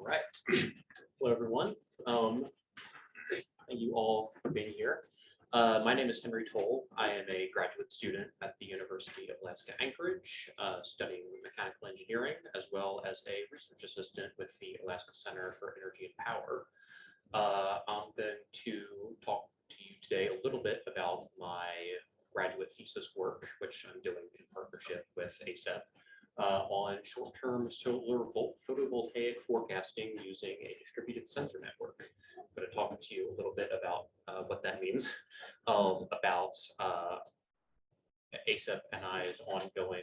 right. Hello, everyone. Thank you all for being here. My name is Henry Toal. I am a graduate student at the University of Alaska Anchorage, studying mechanical engineering, as well as a research assistant with the Alaska Center for Energy and Power. I'm going to talk to you today a little bit about my graduate thesis work, which I'm doing in partnership with ACEP. On short-term solar photovoltaic forecasting using a distributed sensor network. I'm going to talk to you a little bit about what that means, about ACEP and I's ongoing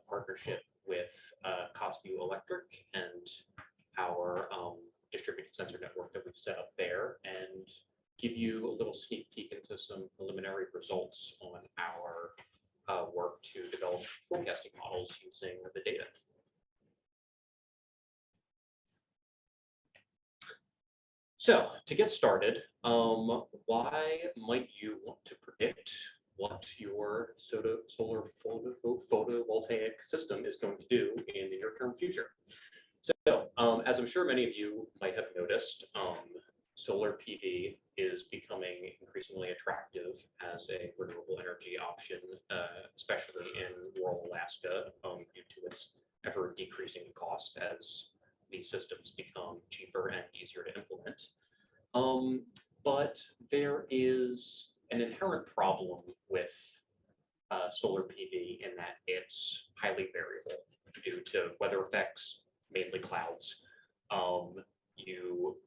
partnership with Cosbu Electric and our distributed sensor network that we've set up there, and give you a little sneak peek into some preliminary results on our work to develop forecasting models using the data. So to get started, why might you want to predict what your solar photovoltaic system is going to do in the near-term future? So as I'm sure many of you might have noticed, solar PV is becoming increasingly attractive as a renewable energy option, especially in rural Alaska, due to its ever decreasing cost as these systems become cheaper and easier to implement. But there is an inherent problem with solar PV in that it's highly variable due to weather effects, mainly clouds. You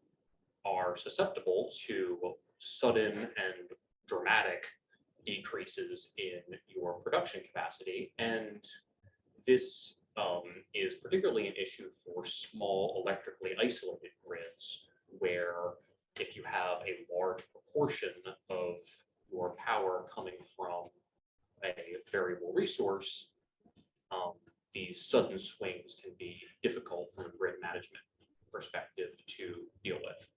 are susceptible to sudden and dramatic decreases in your production capacity. And this is particularly an issue for small electrically isolated grids, where if you have a large proportion of your power coming from a variable resource, these sudden swings can be difficult from a grid management perspective to deal with.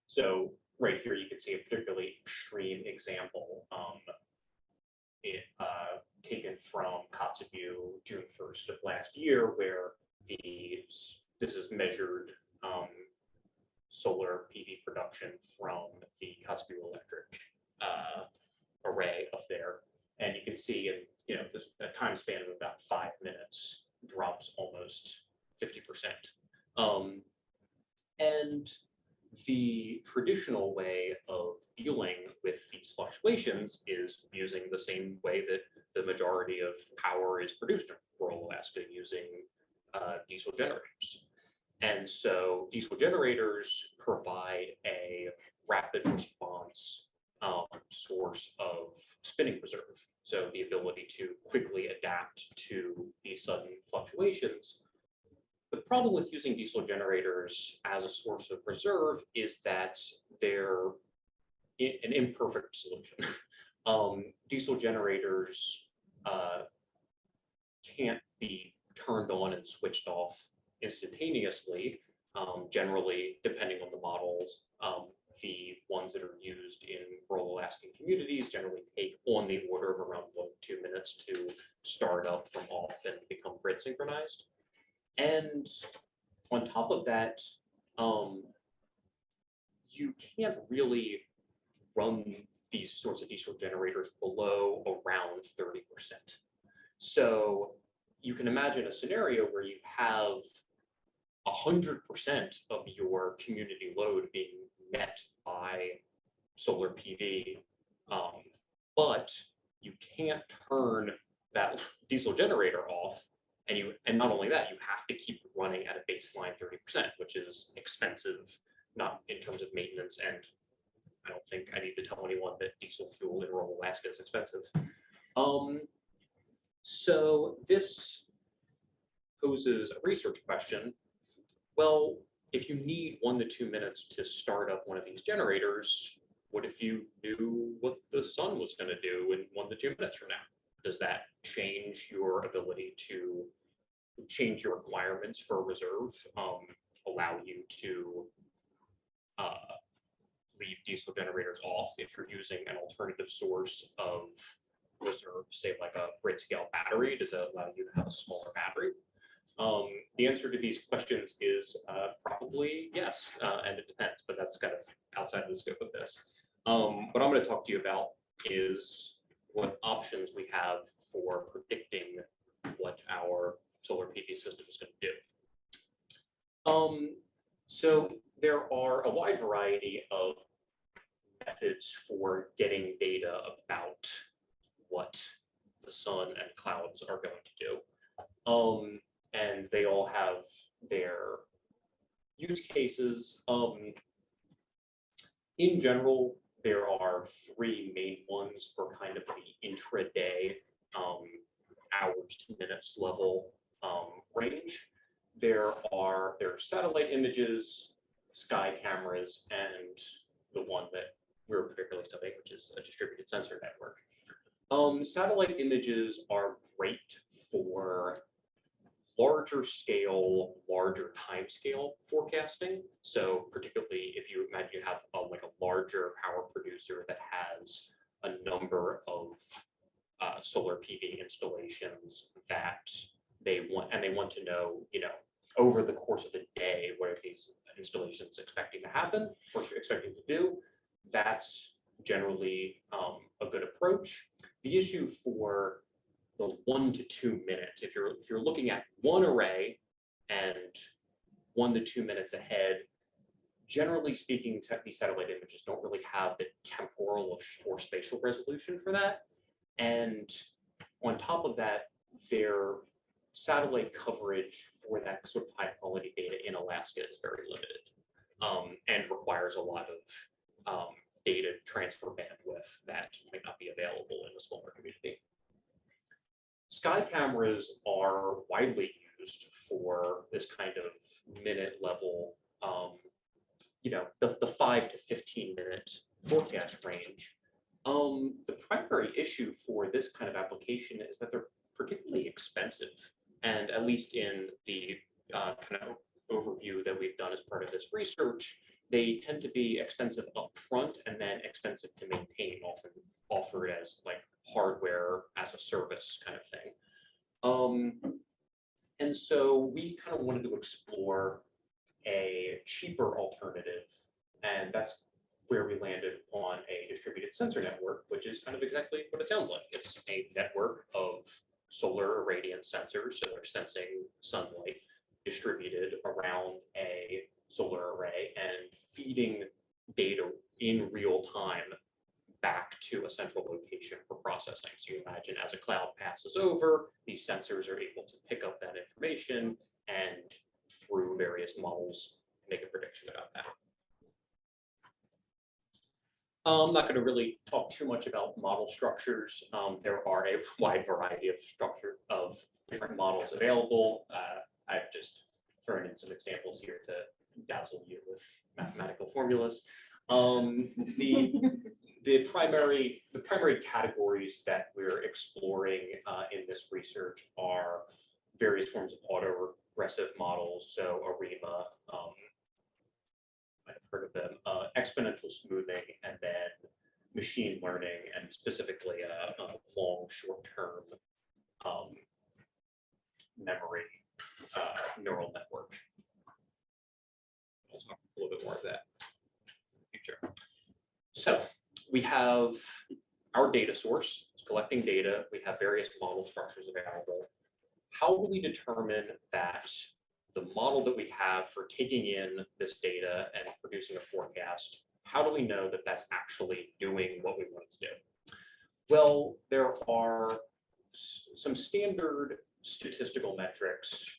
So right here, you can see a particularly extreme example taken from Kotzebue June 1st of last year, where this is measured solar PV production from the Kotzebue Electric array up there. And you can see in a time span of about 5 minutes drops almost 50%. And the traditional way of dealing with these fluctuations is using the same way that the majority of power is produced in rural Alaska, using diesel generators. And so diesel generators provide a rapid response source of spinning reserve. So the ability to quickly adapt to these sudden fluctuations. The problem with using diesel generators as a source of reserve is that they're an imperfect solution. Diesel generators can't be turned on and switched off instantaneously. Generally, depending on the models, the ones that are used in rural Alaskan communities generally take on the order of around 1 to 2 minutes to start up from off and become grid synchronized. And on top of that, you can't really run these sorts of diesel generators below around 30%. So you can imagine a scenario where you have 100% of your community load being met by solar PV, but you can't turn that diesel generator off. And not only that, you have to keep running at a baseline 30%, which is expensive, not in terms of maintenance. And I don't think I need to tell anyone that diesel fuel in rural Alaska is expensive. So this poses a research question. Well, if you need 1 to 2 minutes to start up one of these generators, what if you knew what the sun was going to do in 1 to 2 minutes from now? Does that change your ability to change your requirements for reserve, allow you to leave diesel generators off if you're using an alternative source of reserve, say like a grid scale battery? Does that allow you to have a smaller battery? The answer to these questions is probably yes, and it depends, but that's kind of outside of the scope of this. What I'm going to talk to you about is what options we have for predicting what our solar PV system is going to do. So there are a wide variety of methods for getting data about what the sun and clouds are going to do. And they all have their use cases. In general, there are three main ones for kind of the intraday hours to minutes level range. There are satellite images, sky cameras, and the one that we're particularly studying, which is a distributed sensor network. Satellite images are great for larger scale, larger time scale forecasting. So particularly if you imagine you have like a larger power producer that has a number of solar PV installations that they want to know, over the course of the day, what are these installations expecting to happen, or expecting to do, that's generally a good approach. The issue for the 1 to 2 minutes, if you're looking at one array and 1 to 2 minutes ahead, generally speaking, these satellite images don't really have the temporal or spatial resolution for that. And on top of that, their satellite coverage for that sort of high quality data in Alaska is very limited, and requires a lot of data transfer bandwidth that might not be available in a smaller community. Sky cameras are widely used for this kind of minute level, the 5 to 15 minute forecast range. The primary issue for this kind of application is that they're particularly expensive. And at least in the kind of overview that we've done as part of this research, they tend to be expensive upfront and then expensive to maintain, often offered as like hardware as a service kind of thing. And so we kind of wanted to explore a cheaper alternative, and that's where we landed on a distributed sensor network, which is kind of exactly what it sounds like. It's a network of solar irradiance sensors, so they're sensing sunlight distributed around a solar array and feeding data in real time back to a central location for processing. So you imagine as a cloud passes over, these sensors are able to pick up that information and through various models make a prediction about that. I'm not going to really talk too much about model structures. There are a wide variety of different models available. I've just thrown in some examples here to dazzle you with mathematical formulas. The primary categories that we're exploring in this research are various forms of autoregressive models, so ARIMA, I've heard of them, exponential smoothing, and then machine learning, and specifically a long short-term memory neural network. I'll talk a little bit more of that in the future. So we have our data source, it's collecting data. We have various model structures available. How do we determine that the model that we have for taking in this data and producing a forecast, how do we know that that's actually doing what we want it to do? Well, there are some standard statistical metrics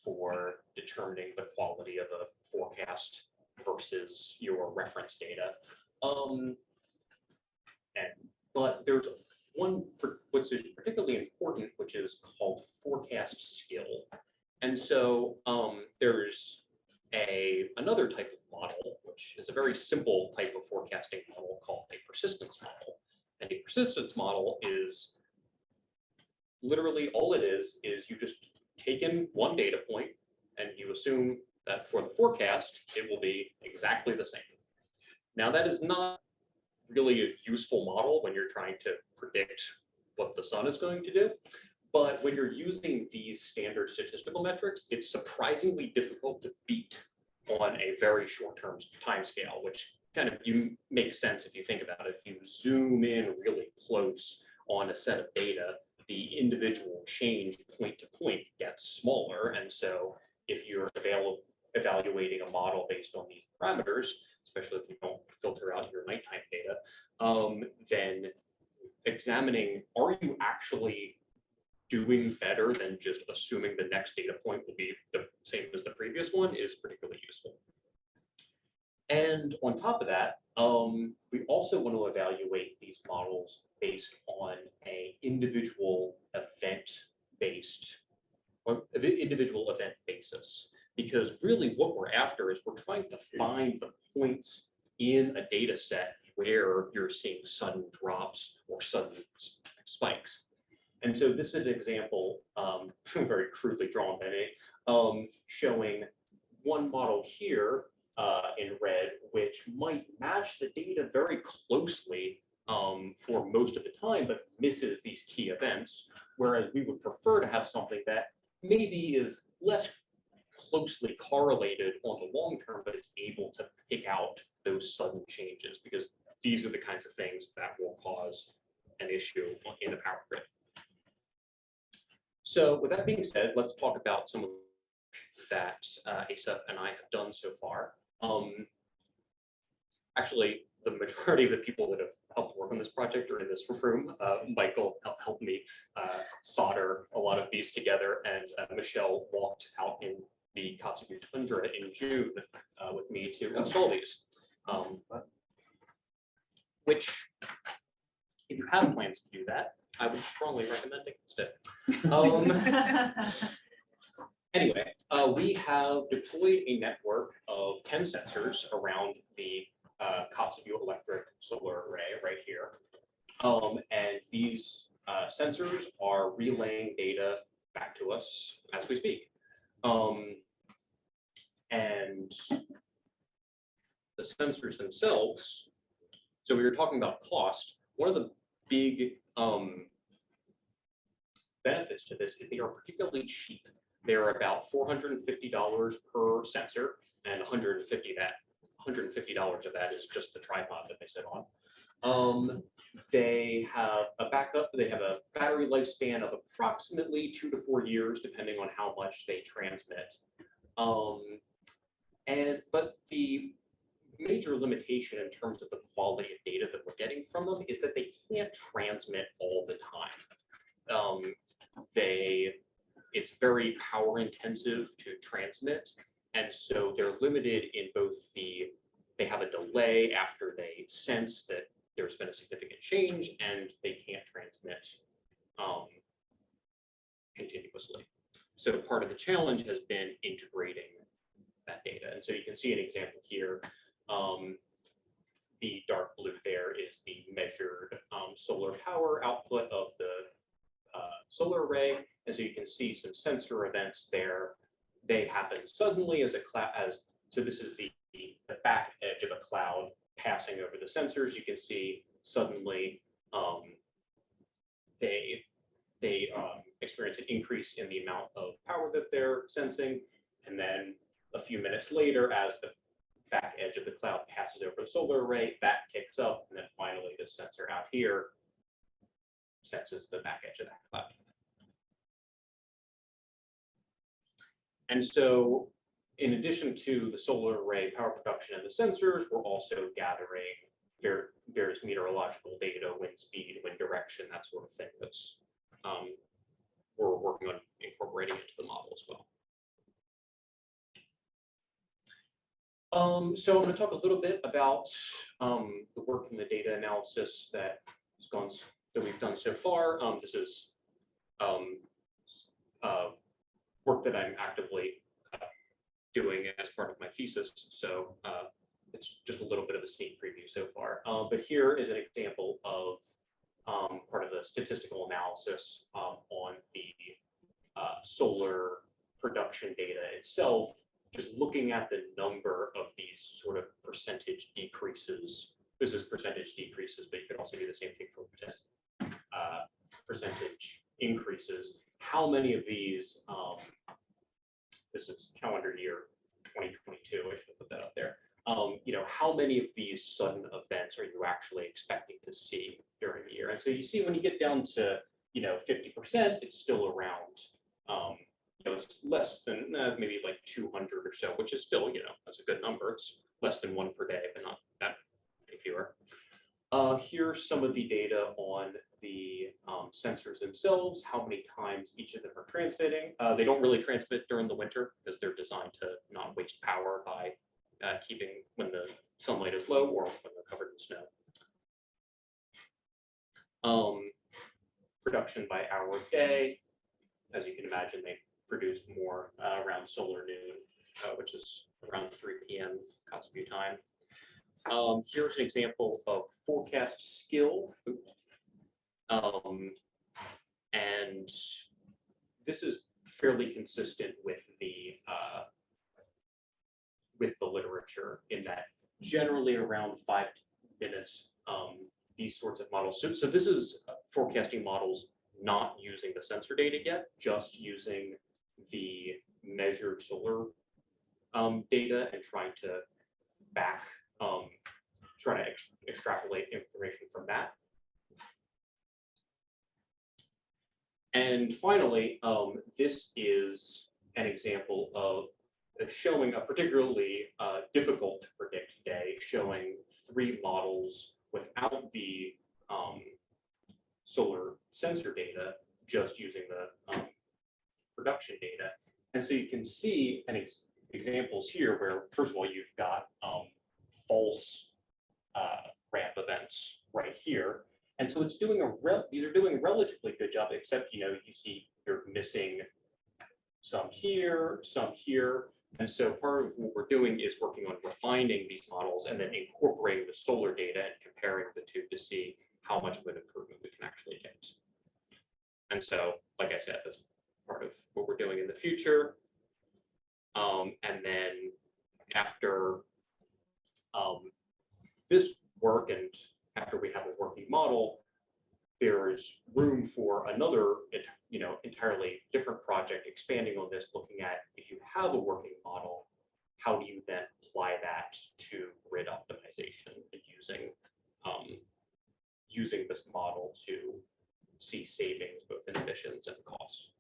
for determining the quality of a forecast versus your reference data. But there's one which is particularly important, which is called forecast skill. And so there's another type of model, which is a very simple type of forecasting model called a persistence model. And a persistence model is literally all it is you just take in one data point and you assume that for the forecast, it will be exactly the same. Now that is not really a useful model when you're trying to predict what the sun is going to do, But when you're using these standard statistical metrics, it's surprisingly difficult to beat on a very short-term time scale, which kind of makes sense if you think about it. If you zoom in really close on a set of data, the individual change point to point gets smaller. And so if you're evaluating a model based on these parameters, especially if you don't filter out your nighttime data, then examining, are you actually doing better than just assuming the next data point will be the same as the previous one is particularly useful. And on top of that, we also want to evaluate these models based on a individual event basis, because really what we're after is we're trying to find the points in a data set where you're seeing sudden drops or sudden spikes. And so this is an example, very crudely drawn by me, showing one model here in red, which might match the data very closely for most of the time, but misses these key events, whereas we would prefer to have something that maybe is less closely correlated on the long term, but is able to pick out those sudden changes, because these are the kinds of things that will cause an issue in the power grid. So with that being said, let's talk about some of that ASAP and I have done so far. Actually, the majority of the people that have helped work on this project are in this room. Michael helped me solder a lot of these together, and Michelle walked out in the Kotzebue Tundra in June with me to install these. Which, if you have plans to do that, I would strongly recommend it instead. Anyway, we have deployed a network of 10 sensors around the Kotzebue electric solar array right here. And these sensors are relaying data back to us as we speak. And the sensors themselves, so we were talking about cost. One of the big benefits to this is they are particularly cheap. They're about $450 per sensor, and $150 of that is just the tripod that they sit on. They have a backup. They have a battery lifespan of approximately 2 to 4 years, depending on how much they transmit. But the major limitation in terms of the quality of data that we're getting from them is that they can't transmit all the time. It's very power intensive to transmit, and so they're limited in both they have a delay after they sense that there's been a significant change, and they can't transmit continuously. So part of the challenge has been integrating that data. And so you can see an example here. The dark blue there is the measured solar power output of the solar array. And so you can see some sensor events there. They happen suddenly as a cloud, so this is the back edge of a cloud passing over the sensors. You can see suddenly they experience an increase in the amount of power that they're sensing. And then a few minutes later, as the back edge of the cloud passes over the solar array, that kicks up. And then finally, the sensor out here senses the back edge of that cloud. And so in addition to the solar array power production and the sensors, we're also gathering various meteorological data, wind speed, wind direction, that sort of thing that's we're working on incorporating into the model as well. So I'm going to talk a little bit about the work in the data analysis that we've done so far. This is work that I'm actively doing as part of my thesis. So it's just a little bit of a sneak preview so far. But here is an example of part of the statistical analysis on the solar production data itself, just looking at the number of these sort of percentage decreases. This is percentage decreases, but you could also do the same thing for percentage increases how many of these, this is calendar year 2022, I should have put that up there. How many of these sudden events are you actually expecting to see during the year? And so you see when you get down to, 50%, it's still around, it's less than maybe like 200 or so, which is still, that's a good number. It's less than one per day, but not that many fewer. Here's some of the data on the sensors themselves, how many times each of them are transmitting. They don't really transmit during the winter because they're designed to not waste power by keeping when the sunlight is low or when they're covered in snow. Production by hour of day. As you can imagine, they produced more around solar noon, which is around 3 p.m. Kotzebue time. Here's an example of forecast skill. And this is fairly consistent with the literature in that generally around 5 minutes, these sorts of models. So this is forecasting models not using the sensor data yet, just using the measured solar data and trying to extrapolate information from that. And finally, this is an example of showing a particularly difficult to predict day, showing 3 models without the solar sensor data, just using the production data. And so you can see examples here where, first of all, you've got false ramp events right here. And so it's doing these are doing a relatively good job, except, you see you're missing some here. And so part of what we're doing is working on refining these models and then incorporating the solar data and comparing the two to see how much of an improvement we can actually get. And so, like I said, that's part of what we're doing in the future. And then after this work and after we have a working model, there's room for another, entirely different project expanding on this, looking at if you have a working model, how do you then apply that to grid optimization and using this model to see savings both in emissions and costs.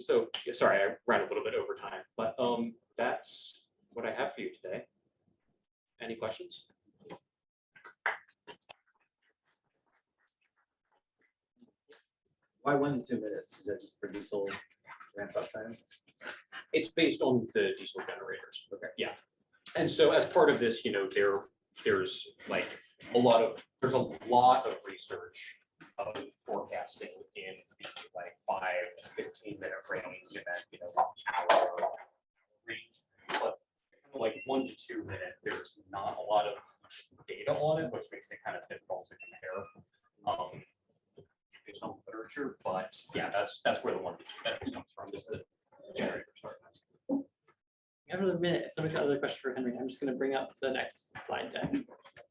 So yeah, sorry, I ran a little bit over time, but that's what I have for you today. Any questions? Why 1 to 2 minutes? Is that just for diesel ramp up time? It's based on the diesel generators. Okay. Yeah. And so as part of this, there's a lot of research of forecasting in the 5 to 15 minute range and then hour range. But 1 to 2 minute, there's not a lot of data on it, which makes it kind of difficult to compare. Based on literature, but yeah, that's where the 1 to 2 minutes comes from. Is the generator start time. We have another minute. If somebody's got another question for Henry, I'm just going to bring up the next slide deck.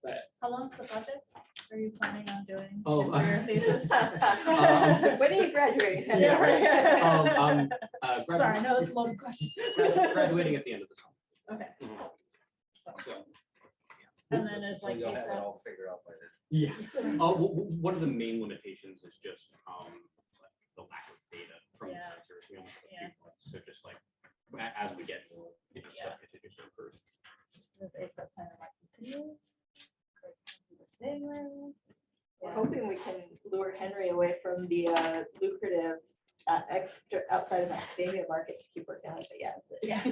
But how long's the project? Are you planning on doing Oh, for your thesis? When are you graduating? yeah, right. Sorry, I know that's a loaded question. Graduating at the end of this month. Okay. So, And then it's like you'll you have it said. all figured out by then. yeah. One of the main limitations is just the lack of data from Yeah. the sensors. We only have a Yeah. few months, so just as we get more, stuff continues to improve. This ASAP plan might continue. We're staying where We're hoping we can lure Henry away from the lucrative extra outside of academia market to keep working on it. But yeah.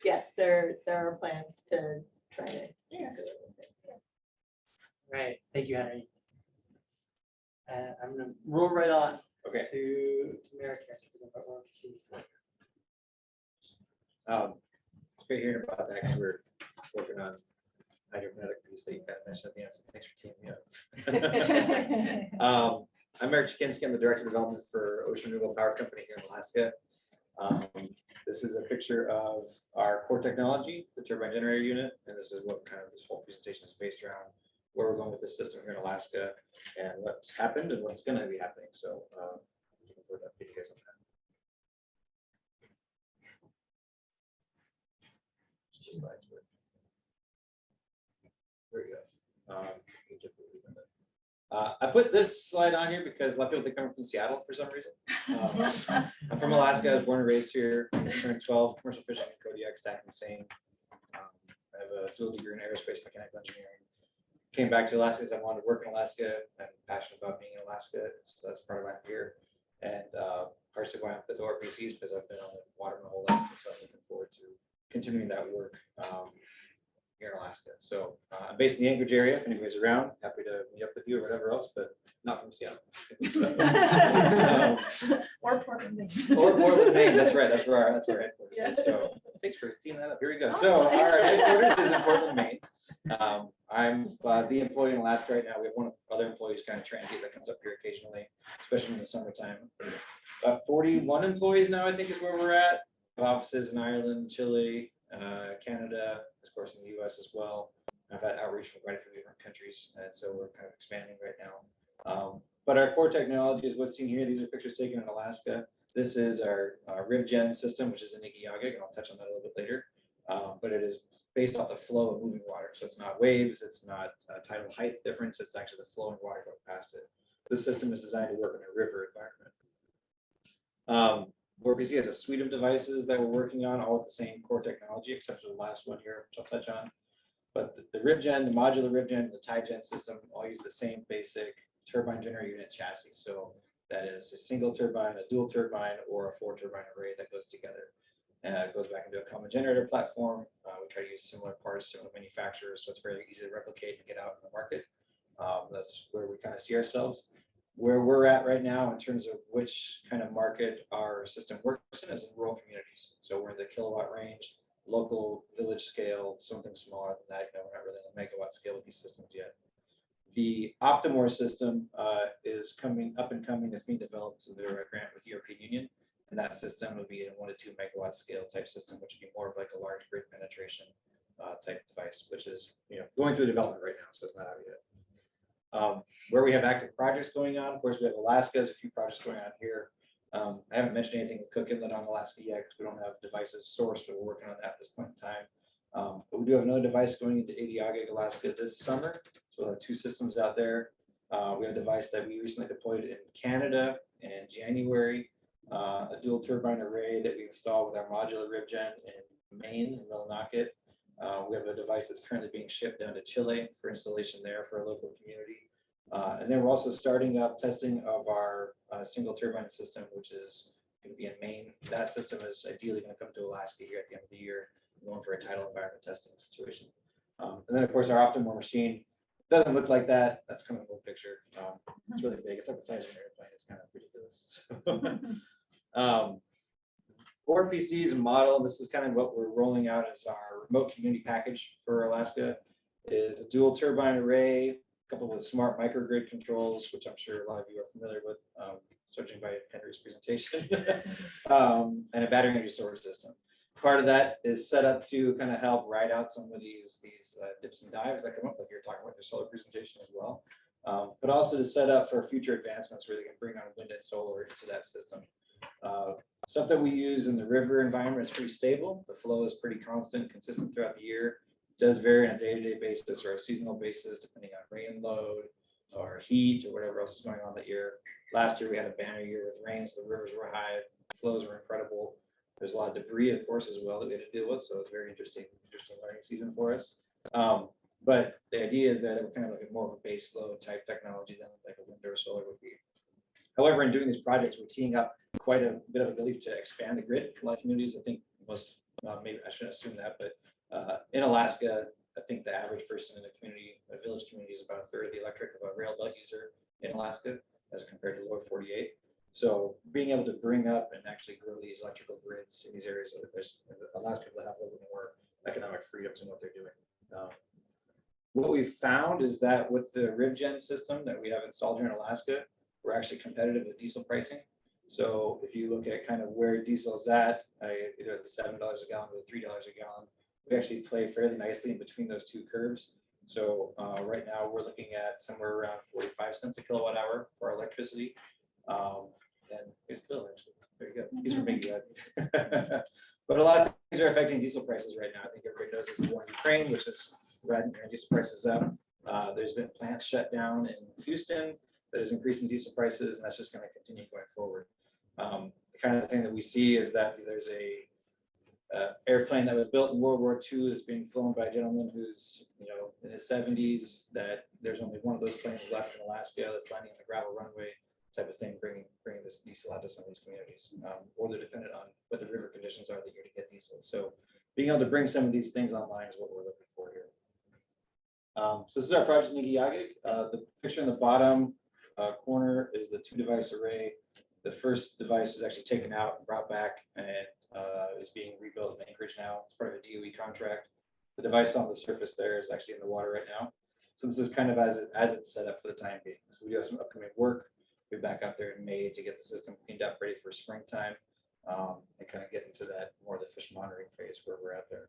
yes, there are plans to try to keep doing it. right. Thank you, Henry. I'm going to roll right on Okay. to Merrick here to present about one piece. It's great hearing about that because we're working on hydrokinetic piece that you kind of mentioned at the end. So thanks for teaming up. I'm Merrick Jackinsky. I'm the Director of Development for Ocean Renewable Power Company here in Alaska. This is a picture of our core technology, the turbine generator unit, and this is what kind of this whole presentation is based around. where we're going with this system here in Alaska and what's happened and what's going to be happening. So looking forward to updating you guys on that. Just slides, but there we go. I put this slide on here because a lot of people think I'm from Seattle for some reason. I'm from Alaska. I was born and raised here. Turned 12, commercial fishing in Kodiak, stacking seine. I have a dual degree in aerospace mechanical engineering. Came back to Alaska because I wanted to work in Alaska. I'm passionate about being in Alaska, so that's part of why I'm here. And partially why I'm with ORPCs because I've been on the water my whole life, and so I'm looking forward to continuing that work here in Alaska. So I'm based in the Anchorage area. If anybody's around, happy to meet up with you or whatever else, but not from Seattle. Or Portland, Maine. Or Portland, Maine. That's right. That's where our headquarters is. So thanks for teeing that up. Here we go. So our headquarters is in Portland, Maine. I'm the employee in Alaska right now. We have one of the other employees kind of transit that comes up here occasionally, especially in the summertime. 41 employees now, I think, is where we're at. Offices in Ireland, Chile, Canada, of course, in the US as well. I've had outreach from quite a few different countries, and so we're kind of expanding right now. But our core technology is what's seen here. These are pictures taken in Alaska. This is our RivGen system, which is in ecological, and I'll touch on that a little bit later. But it is based off the flow of moving water. So it's not waves, it's not tidal height difference, it's actually the flowing water going past it. This system is designed to work in a river environment. ORPC has a suite of devices that we're working on, all with the same core technology, except for the last one here, which I'll touch on. But the RivGen, the modular RivGen, the TiGen system all use the same basic turbine generator unit chassis. So that is a single turbine, a dual turbine, or a 4 turbine array that goes together. It goes back into a common generator platform. We try to use similar parts, similar manufacturers, so it's very easy to replicate and get out in the market. That's where we kind of see ourselves. Where we're at right now in terms of which kind of market our system works in is in rural communities. So we're in the kilowatt range, local village scale, something smaller than that. We're not really on the megawatt scale with these systems yet. The Optimore system is coming up and coming. It's being developed through a grant with the European Union. And that system will be a 1 to 2 megawatt scale type system, which would be more of like a large grid penetration type device, which is going through development right now, so it's not out yet. Where we have active projects going on, of course, we have Alaska. There's a few projects going on here. I haven't mentioned anything with Cook Inlet on Alaska yet because we don't have devices sourced, but we're working on that at this point in time. But we do have another device going into Adiaga, Alaska this summer. So we'll have 2 systems out there. We have a device that we recently deployed in Canada in January. A dual turbine array that we installed with our modular RivGen in Maine, in Millinocket. We have a device that's currently being shipped down to Chile for installation there for a local community. And then we're also starting up testing of our single turbine system, which is going to be in Maine. That system is ideally going to come to Alaska here at the end of the year, going for a tidal environment testing situation. And then, of course, our Optimore machine doesn't look like that. That's kind of a cool picture. It's really big. It's like the size of an airplane. It's kind of ridiculous. ORPC's model, and this is kind of what we're rolling out as our remote community package for Alaska, is a dual turbine array coupled with smart microgrid controls, which I'm sure a lot of you are familiar with, judging by Henry's presentation, and a battery energy storage system. Part of that is set up to kind of help ride out some of these dips and dives that come up, like you're talking about their solar presentation as well, but also to set up for future advancements where they can bring on wind and solar into that system. Stuff that we use in the river environment is pretty stable. The flow is pretty constant, consistent throughout the year. It does vary on a day-to-day basis or a seasonal basis, depending on rain load or heat or whatever else is going on that year. Last year we had a banner year with rain, so the rivers were high, flows were incredible. There's a lot of debris, of course, as well that we had to deal with, so it's very interesting learning season for us. But the idea is that it would kind of like more of a base load type technology than like a wind or solar would be. However, in doing these projects, we're teeing up quite a bit of ability to expand the grid. A lot of communities, I think most, maybe I shouldn't assume that, but in Alaska, I think the average person in a community, a village community, is about 1/3 of the electric of a rail belt user in Alaska as compared to the lower 48. So being able to bring up and actually grow these electrical grids in these areas allows people to have a little bit more economic freedoms in what they're doing. What we've found is that with the RivGen system that we have installed here in Alaska, we're actually competitive with diesel pricing. So if you look at kind of where diesel is at, either at the $7 a gallon or the $3 a gallon, we actually play fairly nicely in between those 2 curves. So right now we're looking at somewhere around 45 cents a kilowatt hour for our electricity. And here's Bill, actually. There you go. He's from Big But a lot of things are affecting diesel prices right now. I think everybody knows this war in Ukraine, which is driving diesel prices up. There's been plants shut down in Houston that is increasing diesel prices, and that's just going to continue going forward. The kind of thing that we see is that there's a airplane that was built in World War II that's being flown by a gentleman who's, in his 70s, that there's only one of those planes left in Alaska that's landing on the gravel runway type of thing, bringing this diesel out to some of these communities, or they're dependent on what the river conditions are that you're to get diesel. So being able to bring some of these things online is what we're looking for here. So this is our project in Iyagig. The picture in the bottom corner is the 2-device array. The first device was actually taken out and brought back and is being rebuilt in Anchorage now. It's part of a DOE contract. The device on the surface there is actually in the water right now. So this is kind of as it's set up for the time being. So we do have some upcoming work. We'll be back out there in May to get the system cleaned up, ready for springtime, and kind of get into that more of the fish monitoring phase where we're at there.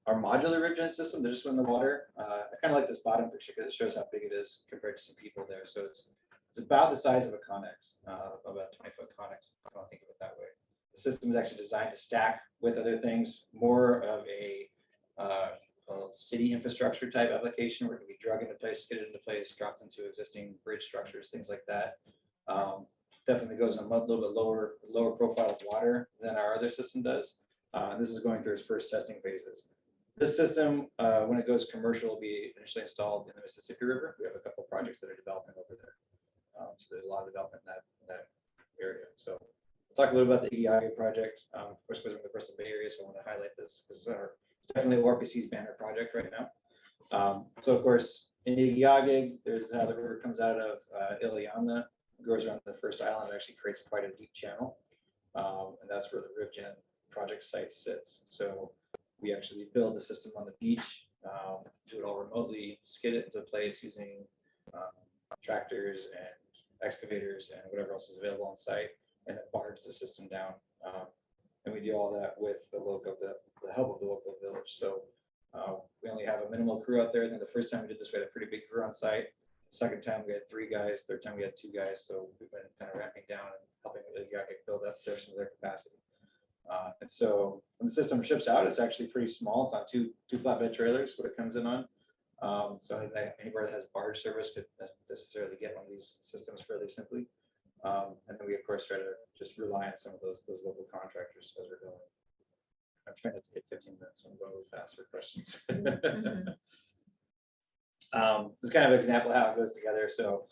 Our modular rib gen system, they're just in the water. I kind of like this bottom picture because it shows how big it is compared to some people there. So it's about the size of a Connex, about a 20-foot Connex, if I don't think of it that way. The system is actually designed to stack with other things, more of a city infrastructure type application where it can be drug into place, skidded into place, dropped into existing bridge structures, things like that. Definitely goes on a little bit lower profile of water than our other system does. This is going through its first testing phases. This system, when it goes commercial, will be initially installed in the Mississippi River. We have a couple of projects that are developing over there. So there's a lot of development in that area. So we'll talk a little about the Iyagig project. Of course, because we're in the Bristol Bay Area, so I want to highlight this because it's definitely ORPC's banner project right now. So of course, in Iyagig, there's how the river comes out of Iliamna, goes around the first island, and actually creates quite a deep channel. And that's where the RivGen project site sits. So we actually build the system on the beach, do it all remotely, skid it into place using tractors and excavators and whatever else is available on site, and it barge the system down. And we do all that with the help of the local village. So we only have a minimal crew out there. I think the first time we did this, we had a pretty big crew on site. The second time we had 3 guys. Third time we had 2 guys. So we've been kind of ramping down and helping the Iyagig build up some of their capacity. And so when the system ships out, it's actually pretty small. It's on two flatbed trailers, what it comes in on. So anybody that has barge service could necessarily get one of these systems fairly simply. And then we, of course, try to just rely on some of those local contractors as we're going. I'm trying to hit 15 minutes, so I'm going a little fast for questions. This is kind of an example of how it goes together. So,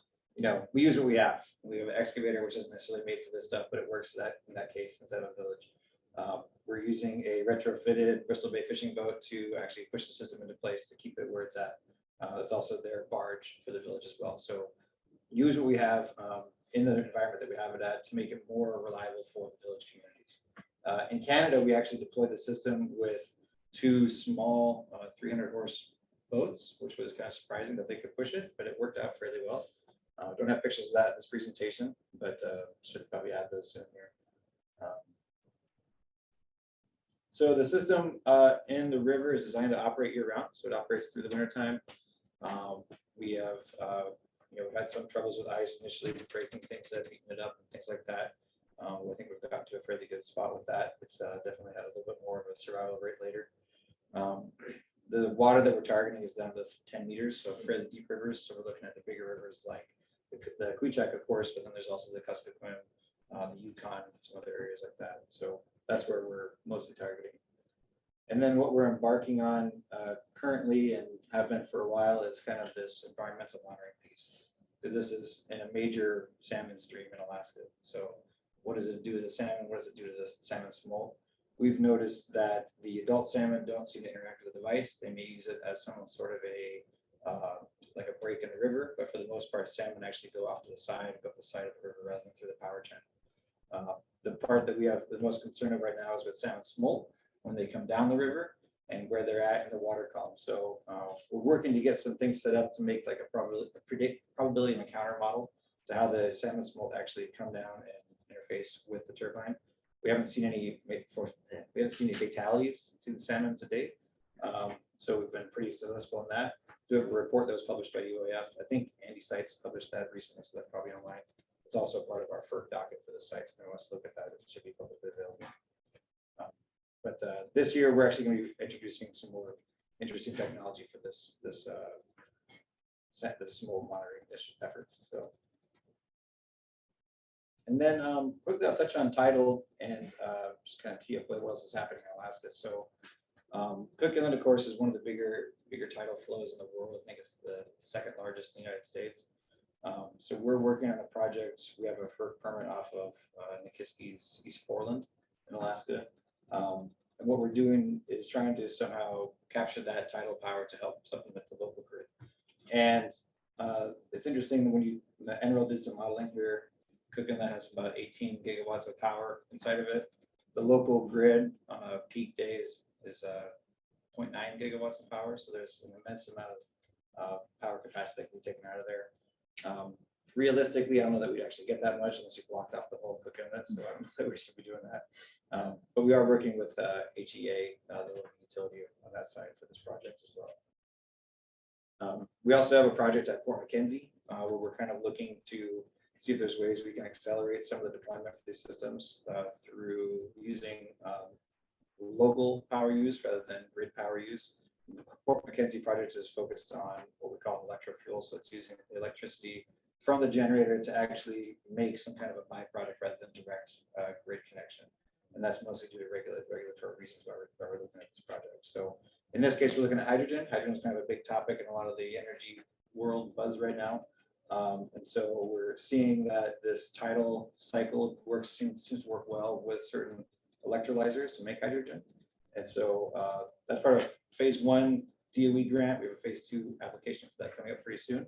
we use what we have. We have an excavator, which isn't necessarily made for this stuff, but it works in that case instead of a village. We're using a retrofitted Bristol Bay fishing boat to actually push the system into place to keep it where it's at. It's also their barge for the village as well. So use what we have in the environment that we have it at to make it more reliable for the village communities. In Canada, we actually deployed the system with 2 small 300 horse boats, which was kind of surprising that they could push it, but it worked out fairly well. Don't have pictures of that in this presentation, but should probably add those in here. So the system in the river is designed to operate year-round, so it operates through the wintertime. We have we've had some troubles with ice initially, breaking things that have eaten it up and things like that. I think we've gotten to a fairly good spot with that. It's definitely had a little bit more of a survival rate later. The water that we're targeting is down to 10 meters, so fairly deep rivers. So we're looking at the bigger rivers like the Kvichak, of course, but then there's also the Kuskokwim, the Yukon, and some other areas like that. So that's where we're mostly targeting. And then what we're embarking on currently and have been for a while is kind of this environmental monitoring piece, because this is in a major salmon stream in Alaska. So what does it do to the salmon? What does it do to the salmon smolt? We've noticed that the adult salmon don't seem to interact with the device. They may use it as some sort of a like a break in the river, but for the most part, salmon actually go off to the side, go up the side of the river rather than through the power channel. The part that we have the most concern of right now is with salmon smolt when they come down the river and where they're at in the water column. So we're working to get some things set up to make like a probability and encounter model to how the salmon smolt actually come down and interface with the turbine. We haven't seen any fatalities to the salmon to date, So we've been pretty successful in that. We have a report that was published by UAF. I think Andy Sites published that recently, so that's probably online. It's also part of our FERC docket for the sites. If anyone wants to look at that, it should be publicly available. But this year, we're actually going to be introducing some more interesting technology for this small monitoring efforts. So, and then quickly, I'll touch on tidal and just kind of tee up what else is happening in Alaska. So, Cook Inlet, of course, is one of the bigger tidal flows in the world. I think it's the second largest in the United States. So we're working on a project. We have a FERC permit off of Nikiski's East Foreland in Alaska. And what we're doing is trying to somehow capture that tidal power to help supplement the local grid. And it's interesting that when the NREL did some modeling here, Cook Inlet has about 18 gigawatts of power inside of it. The local grid on a peak day is 0.9 gigawatts of power. So there's an immense amount of power capacity that can be taken out of there. Realistically, I don't know that we actually get that much unless you blocked off the whole Cook Inlet, so I don't know that we should be doing that. But we are working with HEA, the local utility on that side for this project as well. We also have a project at Port McKenzie where we're kind of looking to see if there's ways we can accelerate some of the deployment for these systems through using local power use rather than grid power use. The Port McKenzie project is focused on what we call electrofuel, so it's using the electricity from the generator to actually make some kind of a byproduct rather than direct grid connection. And that's mostly due to regulatory reasons why we're looking at this project. So in this case, we're looking at hydrogen. Hydrogen is kind of a big topic in a lot of the energy world buzz right now. And so we're seeing that this tidal cycle seems to work well with certain electrolyzers to make hydrogen. And so that's part of phase 1 DOE grant. We have a phase 2 application for that coming up pretty soon.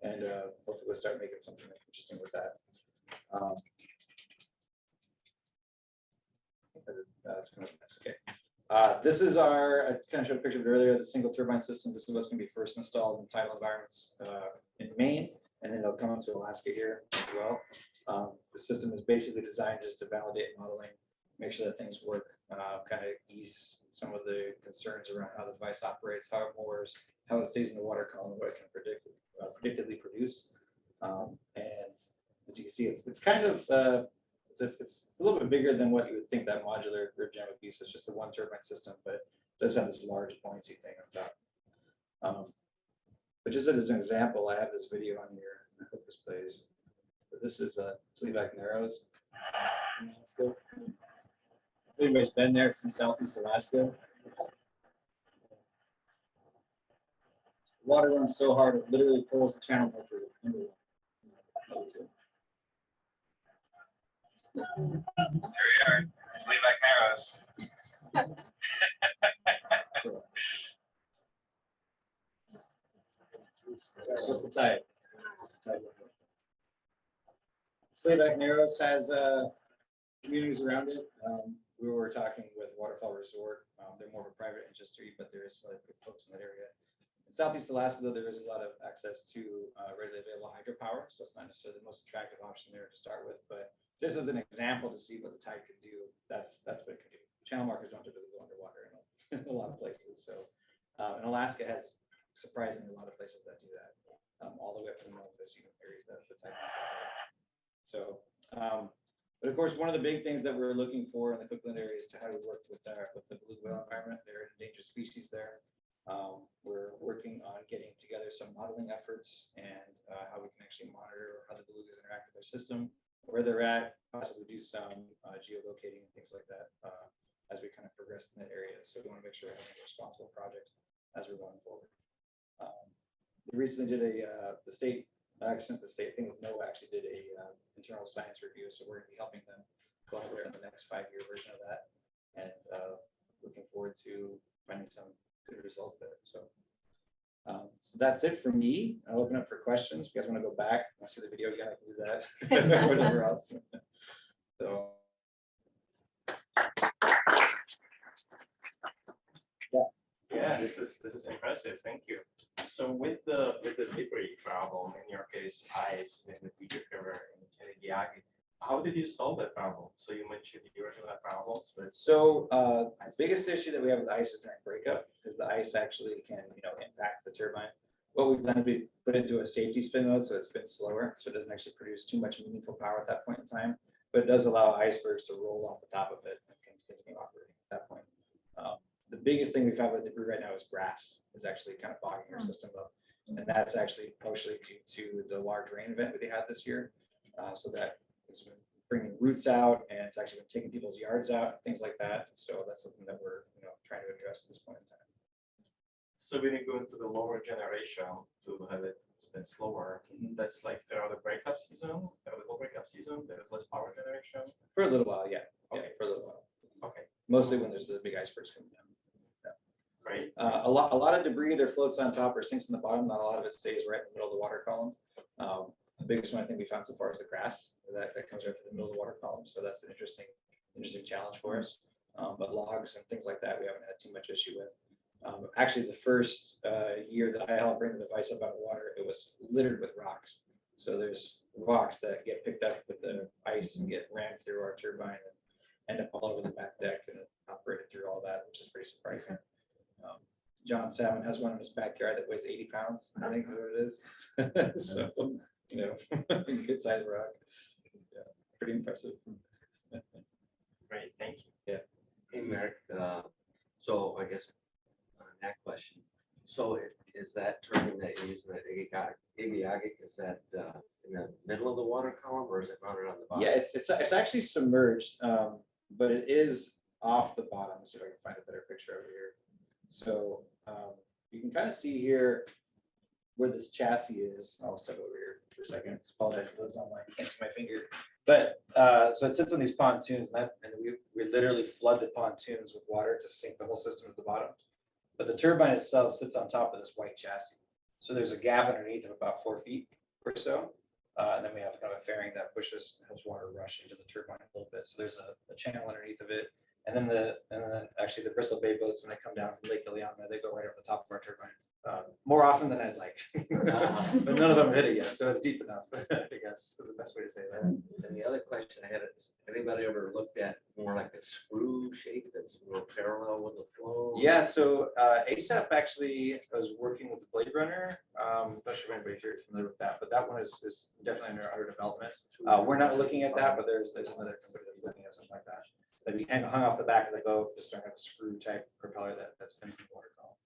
And hopefully we'll start making something interesting with that. That's kind of nice. Okay. This is I kind of showed a picture of it earlier, the single turbine system. This is what's going to be first installed in tidal environments in Maine, and then it'll come to Alaska here as well. The system is basically designed just to validate modeling, make sure that things work, kind of ease some of the concerns around how the device operates, how it moors, how it stays in the water column, what it can predictably produce. And as you can see, it's kind of it's a little bit bigger than what you would think that modular grid gen would be. So it's just a one turbine system, but it does have this large buoyancy thing on top. But just as an example, I have this video on here. I hope this plays. But this is Kvichak Narrows in Alaska. Everybody's been there. It's in Southeast Alaska. Water runs so hard it literally pulls the channel marker into it. There we are. It's Kvichak Narrows. It's just the tide. Kvichak Narrows has communities around it. We were talking with Waterfall Resort. They're more of a private industry, but there is good folks in that area. In Southeast Alaska, though, there is a lot of access to readily available hydropower, so it's not necessarily the most attractive option there to start with. But just as an example to see what the tide could do, that's what it could do. Channel markers don't typically go underwater in a lot of places. So, and Alaska has surprisingly a lot of places that do that, all the way up to the north. There's even areas that the tide is that. So. But of course, one of the big things that we're looking for in the Cook Inlet area is to how we work with the blue whale environment. They're an endangered species there. We're working on getting together some modeling efforts and how we can actually monitor how the belugas interact with their system, where they're at, possibly do some geolocating and things like that as we kind of progress in that area. So we want to make sure we're having a responsible project as we're going forward. We recently did the state thing with NOAA actually did a internal science review, so we're going to be helping them collaborate on the next 5-year version of that, and looking forward to finding some good results there. So, so that's it for me. I'll open up for questions. If you guys want to go back, I see the video again, I can do that. Whatever else. So. Yeah, this is impressive. Thank you. So with the people you travel, in your case, ice in the Kvichak River in Kvichak, how did you solve that problem? So you mentioned you were having problems with. So the biggest issue that we have with ice is during breakup, because the ice actually can, impact the turbine. What we've done is we put it into a safety spin mode, so it spins slower, so it doesn't actually produce too much meaningful power at that point in time. But it does allow icebergs to roll off the top of it and continue operating at that point. The biggest thing we've had with debris right now is grass is actually kind of bogging our system up. And that's actually partially due to the large rain event that we had this year. So that has been bringing roots out, and it's actually been taking people's yards out, things like that. So that's something that we're trying to address at this point in time. So when you go into the lower generation to have it spin slower, that's like throughout the breakup season, there's less power generation. For a little while, yeah. Okay. Yeah, for a little while. Okay, Mostly when there's the big icebergs coming down. great. A lot of debris either floats on top or sinks in the bottom. Not a lot of it stays right in the middle of the water column. The biggest one I think we found so far is the grass that comes right to the middle of the water column. So that's an interesting challenge for us. But logs and things like that, we haven't had too much issue with. Actually, the first year that I helped bring the device up out of the water, it was littered with rocks. So there's rocks that get picked up with the ice and get rammed through our turbine and end up all over the back deck and operated through all that, which is pretty surprising. John Salmon has one in his backyard that weighs 80 pounds, I think is what it is. So, good sized rock. Yeah, pretty impressive. Great, thank you. Hey, Merrick, so I guess on that question, so is that turbine that you're using, that ecological, is that in the middle of the water column, or is it mounted on the bottom? Yeah, it's actually submerged, but it is off the bottom. So if I can find a better picture over here. So you can kind of see here where this chassis is. I'll step over here for a second. Apologize for those online. You can't see my finger. But so it sits on these pontoons, and we literally flood the pontoons with water to sink the whole system at the bottom. But the turbine itself sits on top of this white chassis. So there's a gap underneath of about 4 feet or so. And then we have kind of a fairing that helps water rush into the turbine a little bit. So there's a channel underneath of it. And then actually the Bristol Bay boats, when they come down from Lake Iliamna, they go right up the top of our turbine. More often than I'd like, but none of them hit it yet. So it's deep enough, I guess is the best way to say that. And the other question I had is, anybody ever looked at more like a screw shape that's more parallel with the flow? Yeah, so ASAP actually was working with the Blade Runner. Not sure if anybody here is familiar with that, but that one is definitely under development. We're not looking at that, but there's another company that's looking at something like that. That we hung off the back of the boat, just don't have a screw type propeller that spins in the water column.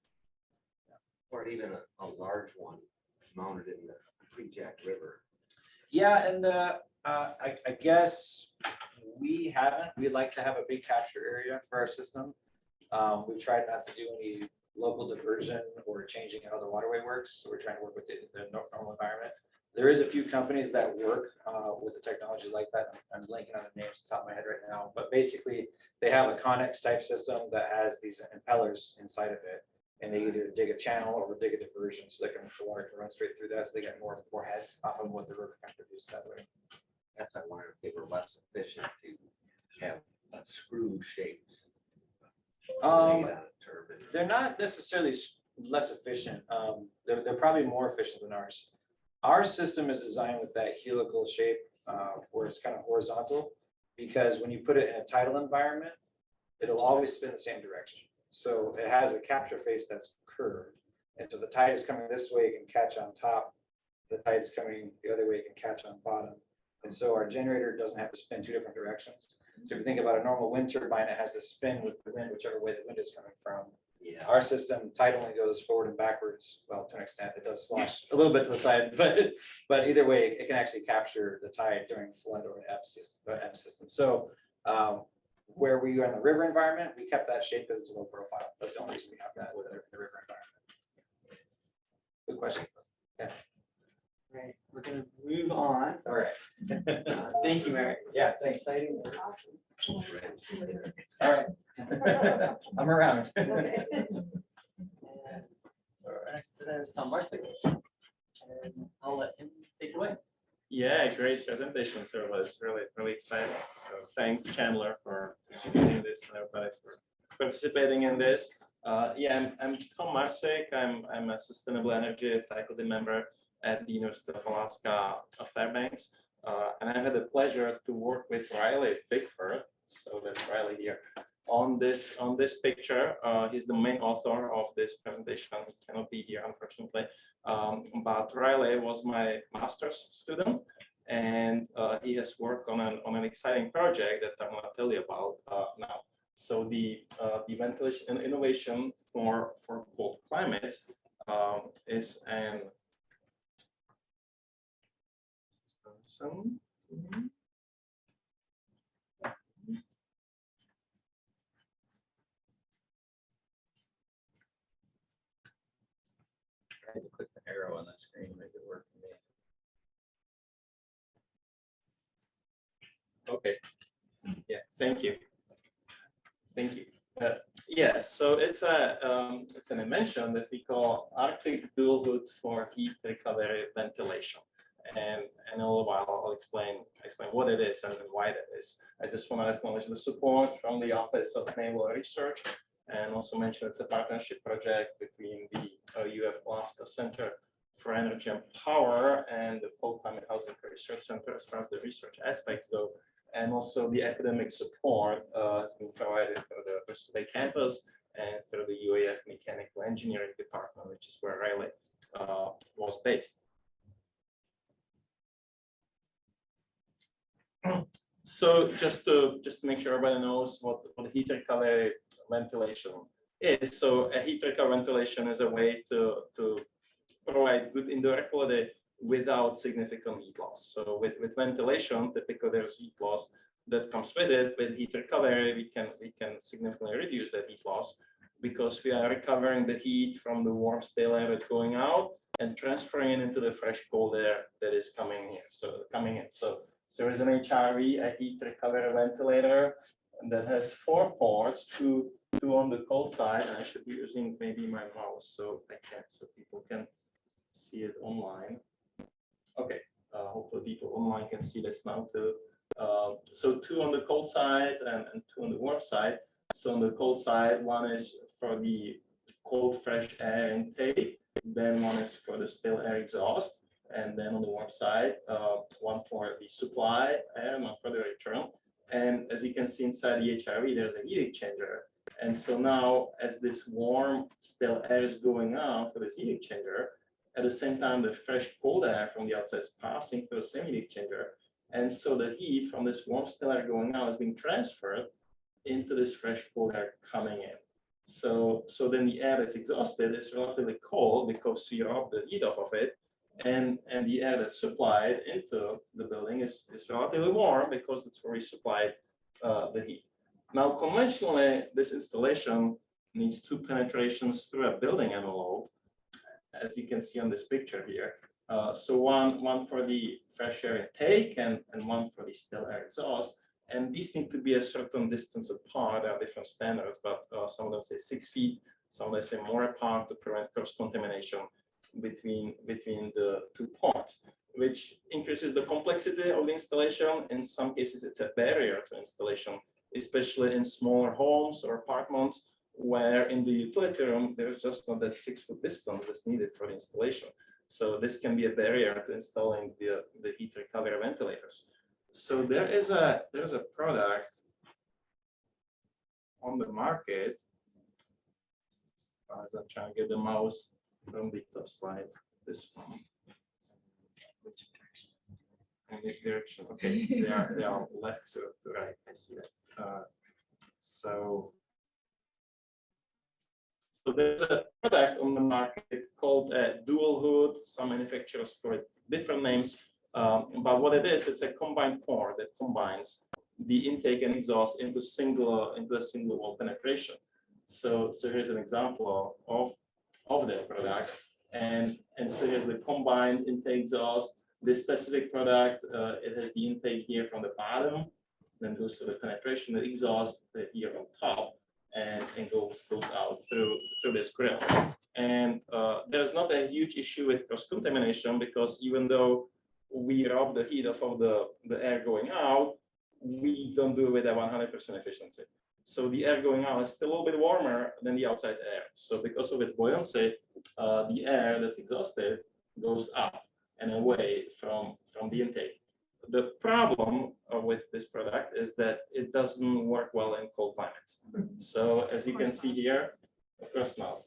Or even a large one mounted in the Kvichak River. Yeah, and I guess we haven't. We'd like to have a big capture area for our system. We've tried not to do any local diversion or changing how the waterway works. So we're trying to work with the normal environment. There is a few companies that work with the technology like that. I'm blanking on the names off the top of my head right now, but basically they have a Connex type system that has these impellers inside of it. And they either dig a channel or dig a diversion, so the water can run straight through that, so they get more heads off of what the river can produce that way. That's, I wonder if they were less efficient to have a screw shaped. They're not necessarily less efficient. They're probably more efficient than ours. Our system is designed with that helical shape where it's kind of horizontal, because when you put it in a tidal environment, it'll always spin the same direction. So it has a capture face that's curved. And so the tide is coming this way, it can catch on top. The tide's coming the other way, it can catch on bottom. And so our generator doesn't have to spin 2 different directions. So if you think about a normal wind turbine, it has to spin with the wind, whichever way the wind is coming from. Yeah. Our system, tide only goes forward and backwards. Well, to an extent, it does slosh a little bit to the side, but either way, it can actually capture the tide during flood or an ebb system. So where we are in the river environment, we kept that shape because it's a low profile. That's the only reason we have that with the river environment. Good question. Yeah. Right, we're gonna move on. All right. Thank you, Merrick. Yeah, It's thanks. exciting. All right. I'm around. Okay. And so our next presenter is Tom Marsick. And I'll let him take it away. Yeah, great presentation. So it was really exciting. So thanks, Chandler, for doing this and everybody for participating in this. Yeah, I'm Tom Marsick. I'm a sustainable energy faculty member at the University of Alaska Fairbanks. And I had the pleasure to work with Riley Bickford. So that's Riley here on this picture. He's the main author of this presentation. He cannot be here, unfortunately. But Riley was my master's student, and he has worked on an exciting project that I'm going to tell you about now. So the ventilation and innovation for cold climates is an Try to click the arrow on the screen to make it work for me. Okay. Yeah. Thank you. Thank you. Yes. So it's an invention that we call Arctic dual hood for heat recovery ventilation. And in a little while, I'll explain what it is and why that is. I just want to acknowledge the support from the Office of Naval Research, and also mention it's a partnership project between the UF Alaska Center for Energy and Power and the Toal Climate Housing Research Center as far as the research aspects go. And also the academic support has been provided for the Bristol Bay campus and through the UAF Mechanical Engineering Department, which is where Riley was based. So just to make sure everybody knows what heat recovery ventilation is. So a heat recovery ventilation is a way to provide good indoor air quality without significant heat loss. So with ventilation, typically there's heat loss that comes with it. With heat recovery, we can significantly reduce that heat loss because we are recovering the heat from the warm stale air that's going out and transferring it into the fresh cold air that is coming here. So there is an HRV, a heat recovery ventilator, that has 4 ports, two on the cold side, and I should be using maybe my mouse so people can see it online. Okay, hopefully people online can see this now too. So 2 on the cold side and 2 on the warm side. So on the cold side, one is for the cold fresh air intake, then one is for the stale air exhaust. And then on the warm side, one for the supply air, one for the return. And as you can see inside the HRV, there's a heat exchanger. And so now, as this warm, stale air is going out to this heat exchanger, at the same time, the fresh cold air from the outside is passing through the same heat exchanger. And so the heat from this warm, stale air going out is being transferred into this fresh cold air coming in. So then the air that's exhausted is relatively cold because you rob the heat off of it. And the air that's supplied into the building is relatively warm because that's where we supplied the heat. Now, conventionally, this installation needs 2 penetrations through a building envelope, as you can see on this picture here. So one for the fresh air intake and one for the stale air exhaust. And these need to be a certain distance apart. There are different standards, but some of them say 6 feet, some of them say more apart to prevent cross-contamination between the 2 ports, which increases the complexity of the installation. In some cases, it's a barrier to installation, especially in smaller homes or apartments, where in the utility room, there's just not that 6-foot distance that's needed for the installation. So this can be a barrier to installing the heat recovery ventilators. So there's a product on the market. As I'm trying to get the mouse from the top slide, this one. And which direction? Okay, they are left to right. I see that. So there's a product on the market called dual hood. Some manufacturers call it different names, but what it is, it's a combined port that combines the intake and exhaust into a single wall penetration. So here's an example of that product, and so here's the combined intake exhaust. This specific product, it has the intake here from the bottom, then goes to the penetration, the exhaust here on top, and goes out through this grill. And there's not a huge issue with cross-contamination because even though we rob the heat off of the air going out, we don't do it with a 100% efficiency. So the air going out is still a little bit warmer than the outside air. So because of its buoyancy, the air that's exhausted goes up and away from the intake. the problem with this product is that it doesn't work well in cold climates. So as you can see here, of course not.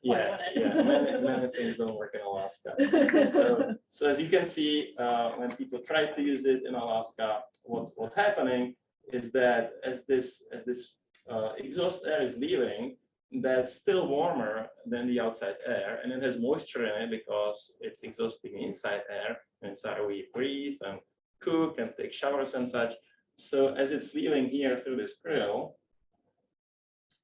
Yeah, many things don't work in Alaska. So as you can see, when people try to use it in Alaska, what's happening is that as this exhaust air is leaving, that's still warmer than the outside air, and it has moisture in it because it's exhausting inside air, and it's how we breathe and cook and take showers and such. So as it's leaving here through this grill,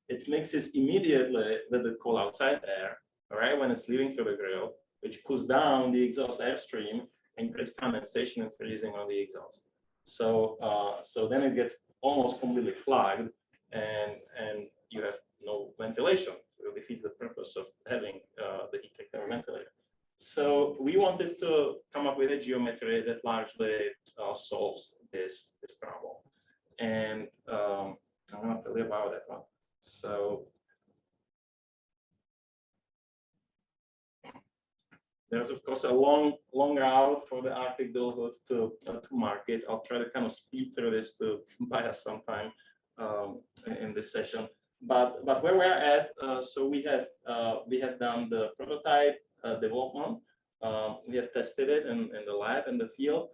it mixes immediately with the cold outside air, right, when it's leaving through the grill, which cools down the exhaust airstream and creates condensation and freezing on the exhaust. So so then it gets almost completely clogged, and you have no ventilation. So it defeats the purpose of having the heat exchanger ventilator. So we wanted to come up with a geometry that largely solves this problem. And I'm going to tell you about that one. So there's of course a long route for the Arctic bill hood to market. I'll try to kind of speed through this to buy us some time in this session. But where we're at, so we have done the prototype development. We have tested it in the lab, in the field.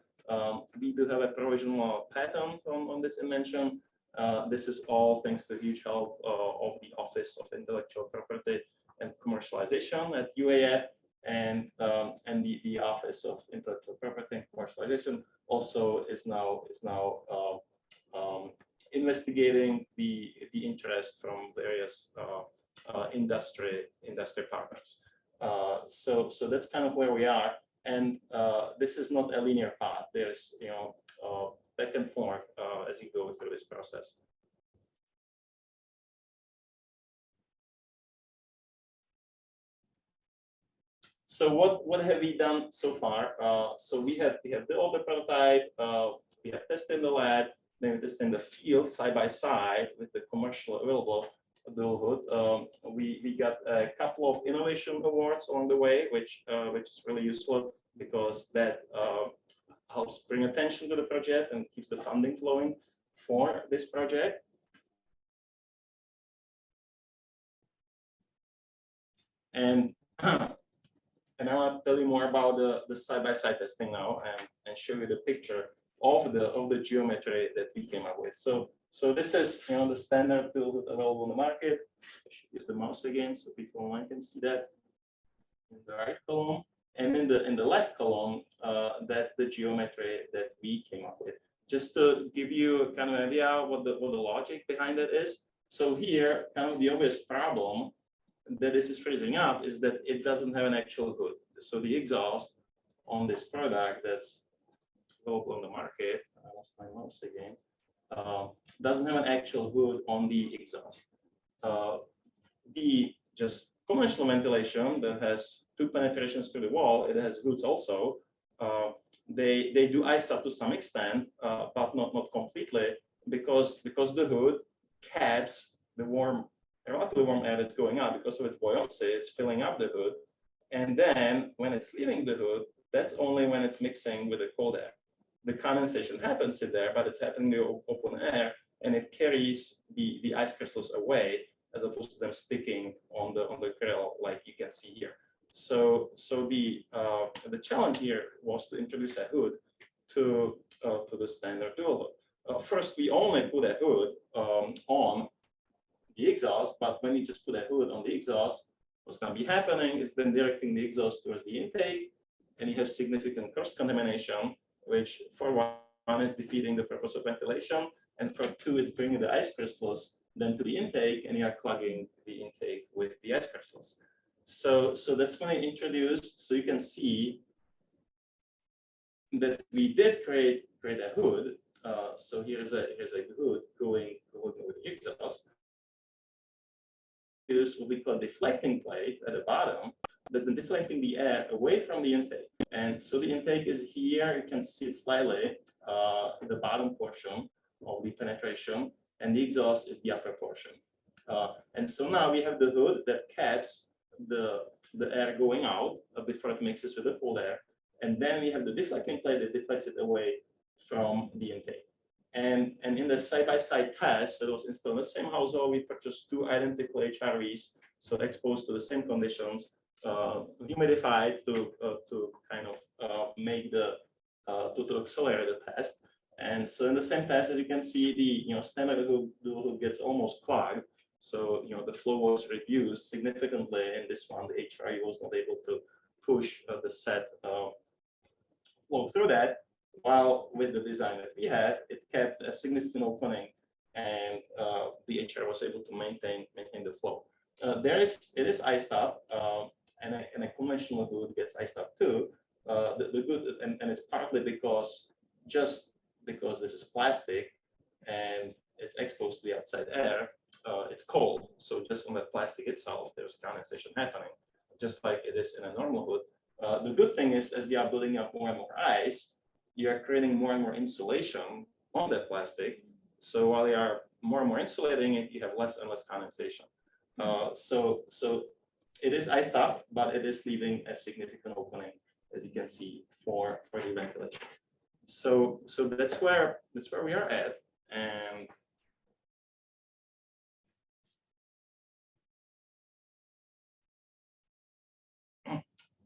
We do have a provisional patent on this invention. This is all thanks to huge help of the Office of Intellectual Property and Commercialization at UAF, and the Office of Intellectual Property and Commercialization also is now investigating the interest from various industry partners. So that's kind of where we are, and this is not a linear path. There's back and forth as you go through this process. So what have we done so far? So we have built the prototype. We have tested in the lab. Then we tested in the field side by side with the commercial available bill hood. We got a couple of innovation awards along the way, which is really useful because that helps bring attention to the project and keeps the funding flowing for this project. And I want to tell you more about the side-by-side testing now and show you the picture of the geometry that we came up with. So this is the standard bill available on the market. I should use the mouse again so people online can see that in the right column. And in the left column, that's the geometry that we came up with. Just to give you kind of an idea what the logic behind it is. So here, kind of the obvious problem that this is freezing up is that it doesn't have an actual hood. So the exhaust on this product that's available on the market, I lost my mouse again, doesn't have an actual hood on the exhaust. The just conventional ventilation that has two penetrations to the wall, it has hoods also. They do ice up to some extent, but not completely, because the hood caps the relatively warm air that's going out. Because of its buoyancy, it's filling up the hood. And then when it's leaving the hood, that's only when it's mixing with the cold air. The condensation happens in there, but it's happening in the open air, and it carries the ice crystals away, as opposed to them sticking on the grill, like you can see here. So the challenge here was to introduce a hood to the standard dual hood. First, we only put a hood on the exhaust, but when you just put a hood on the exhaust, what's going to be happening is then directing the exhaust towards the intake, and you have significant cross contamination, which for one is defeating the purpose of ventilation, and for two is bringing the ice crystals then to the intake, and you are clogging the intake with the ice crystals. So that's when I introduced. So you can see that we did create a hood. So here's a hood going with the exhaust. Here's what we call a deflecting plate at the bottom. That's then deflecting the air away from the intake. And so the intake is here. You can see slightly the bottom portion of the penetration, and the exhaust is the upper portion. And so now we have the hood that caps the air going out before it mixes with the cold air. And then we have the deflecting plate that deflects it away from the intake. And in the side-by-side test that was installed in the same household, we purchased 2 identical HRVs, so exposed to the same conditions, humidified to kind of make the to accelerate the test. And so in the same test, as you can see, the standard hood gets almost clogged. So the flow was reduced significantly. In this one, the HRV was not able to push the set flow through that. While with the design that we had, it kept a significant opening, and the HR was able to maintain the flow. It is iced up, and a conventional hood gets iced up too. The good, and it's partly because this is plastic and it's exposed to the outside air, it's cold. So just on the plastic itself, there's condensation happening, just like it is in a normal hood. The good thing is, as you are building up more and more ice, you are creating more and more insulation on that plastic. So while you are more and more insulating it, you have less and less condensation. So it is iced up, but it is leaving a significant opening, as you can see, for the ventilation. So that's where we are at,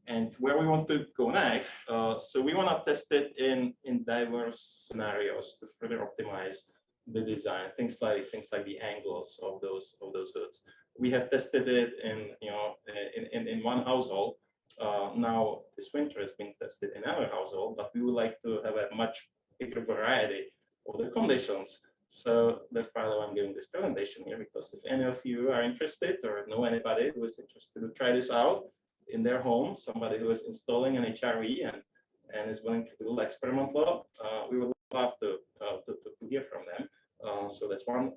and where we want to go next. So we want to test it in diverse scenarios to further optimize the design. Things like the angles of those hoods. We have tested it in one household. Now this winter it's been tested in another household, but we would like to have a much bigger variety of the conditions. So that's probably why I'm giving this presentation here, because if any of you are interested or know anybody who is interested to try this out in their home, somebody who is installing an HRV and is willing to do experimental, we would love to hear from them. So that's one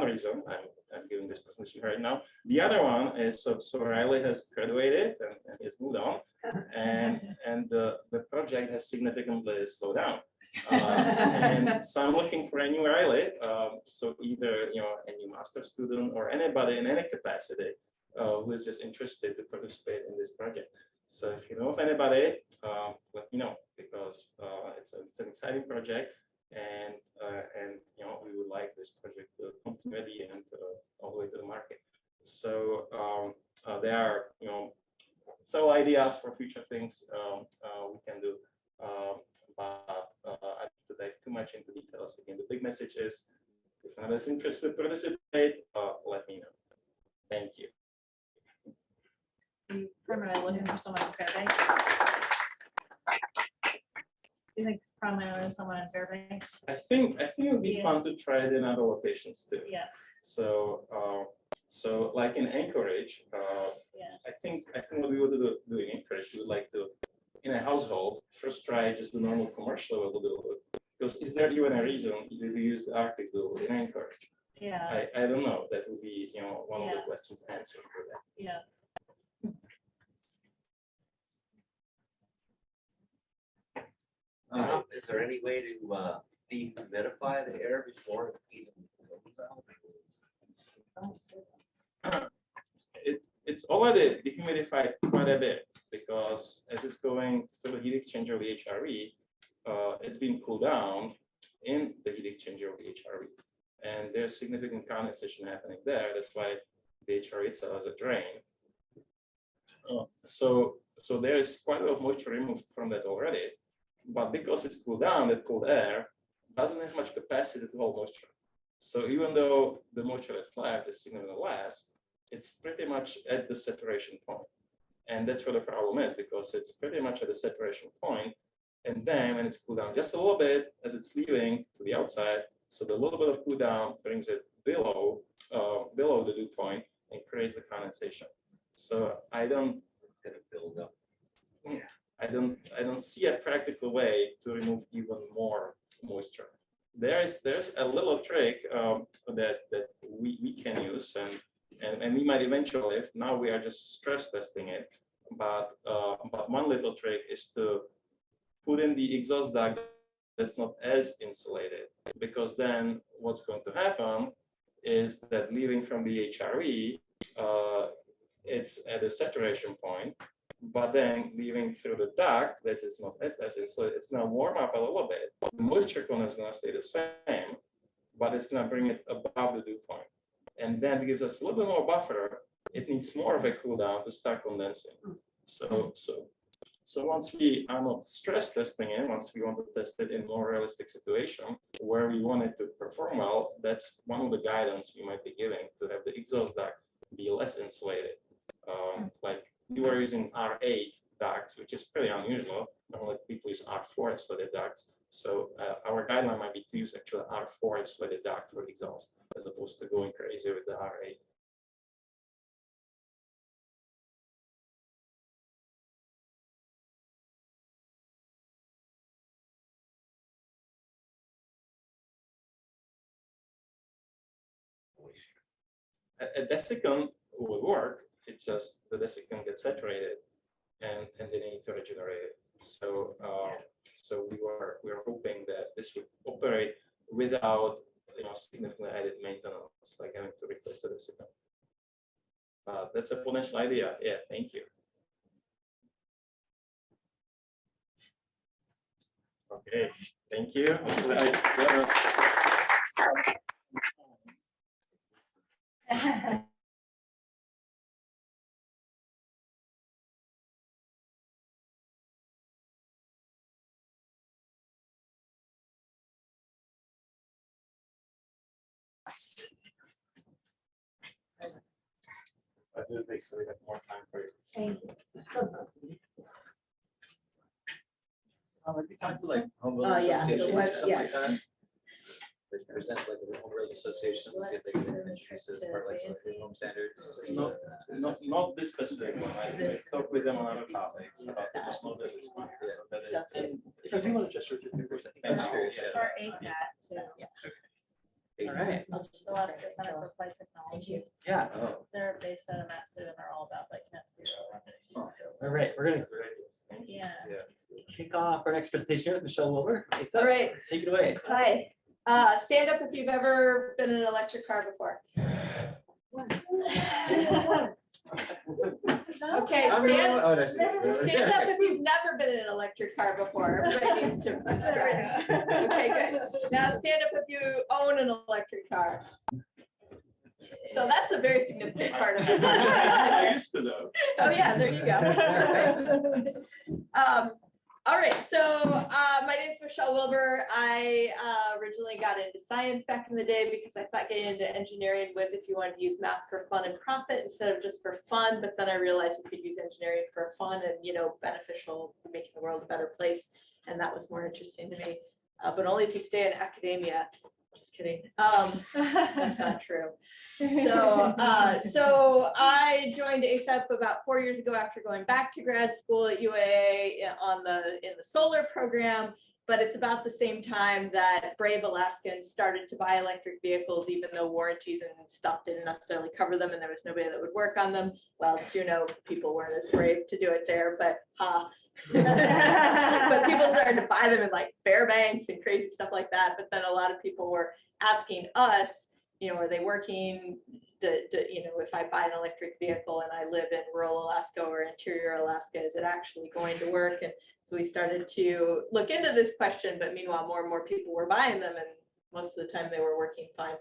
reason I'm giving this presentation right now. The other one is so Riley has graduated and he's moved on, and the project has significantly slowed down. And so I'm looking for a new Riley. So either a new master student or anybody in any capacity who is just interested to participate in this project. So if you know of anybody, let me know, because it's an exciting project, and we would like this project to continue at the end all the way to the market. So there are several ideas for future things we can do, but I don't have to dive too much into details. Again, the big message is, if anyone is interested to participate, let me know. Thank you. You permanently looking for someone in Fairbanks? You think permanently someone in Fairbanks? I think it would be fun to try it in other locations too. Yeah. So like in Anchorage, I think what we would do in Anchorage, we would like to, in a household, first try just the normal commercial level do it. Because is there even a reason if you use the Arctic do in Anchorage? Yeah. I don't know. That would be one of the questions answered for that. Yeah. Is there any way to dehumidify the air before it even goes out? It's already dehumidified quite a bit, because as it's going through the heat exchanger of the HRV, it's been cooled down in the heat exchanger of the HRV, and there's significant condensation happening there. That's why the HRV itself is a drain. So there's quite a lot of moisture removed from that already, but because it's cooled down, that cold air doesn't have much capacity to hold moisture. So even though the moisture that's left is significantly less, it's pretty much at the saturation point. And that's where the problem is, because it's pretty much at the saturation point. And then when it's cooled down just a little bit as it's leaving to the outside, so the little bit of cool down brings it below the dew point and creates the condensation. So I don't It's gonna build up. Yeah, I don't see a practical way to remove even more moisture. There's a little trick that we can use, and we might eventually. Now we are just stress testing it, but one little trick is to put in the exhaust duct that's not as insulated, because then what's going to happen is that leaving from the HRV, it's at a saturation point, but then leaving through the duct, that is not as insulated, it's gonna warm up a little bit. The moisture content is gonna stay the same, but it's gonna bring it above the dew point. And then it gives us a little bit more buffer. It needs more of a cool down to start condensing. So once we are not stress testing it, once we want to test it in more realistic situation where we want it to perform well, that's one of the guidance we might be giving, to have the exhaust duct be less insulated. Like you are using R8 ducts, which is pretty unusual. Normally people use R4 insulated ducts. So our guideline might be to use actually R4 insulated duct for exhaust, as opposed to going crazy with the R8. A desiccant will work. It's just the desiccant gets saturated, and they need to regenerate it. So so we are hoping that this would operate without significantly added maintenance, like having to replace the desiccant. That's a potential idea. Yeah, thank you. Okay, thank you. I do think so. We have more time for you. Thank you. Have you talked to like home Oh, builders yeah, the associations, web- stuff like yes. that? They present like the home builders association to see if they can introduce this part like some of the home standards. Not this specific one. I talked with them on other topics about the small business one. So that is- If you want to just repeat the question. I'm just curious, yeah. For ACAT too. All right. Alaska Center for Applied Technology. Yeah. Oh, They're based out of Matsu and they're all about like net zero. All right. We're gonna Yeah. kick off our next presentation with Michelle Wilber. All right. Take it away. Hi. Stand up if you've ever been in an electric car before. Okay, stand Oh, that's it. Stand up if you've never been in an electric car before. Everybody needs to stretch. Okay, good. Now stand up if you own an electric car. So that's a very significant part of it. I used to know. Oh, yeah, there you go. Perfect. All right, so my name is Michelle Wilber. I originally got into science back in the day because I thought getting into engineering was if you wanted to use math for fun and profit instead of just for fun. But then I realized you could use engineering for fun and, beneficial, making the world a better place. And that was more interesting to me, but only if you stay in academia. Just kidding. That's not true. So I joined ASAP about 4 years ago after going back to grad school at UAA in the solar program. But it's about the same time that brave Alaskans started to buy electric vehicles, even though warranties and stuff didn't necessarily cover them, and there was nobody that would work on them. Well, people weren't as brave to do it there, but but people started to buy them in like Fairbanks and crazy stuff like that. But then a lot of people were asking us, are they working? If I buy an electric vehicle and I live in rural Alaska or interior Alaska, is it actually going to work? And so we started to look into this question, but meanwhile, more and more people were buying them, and most of the time they were working fine.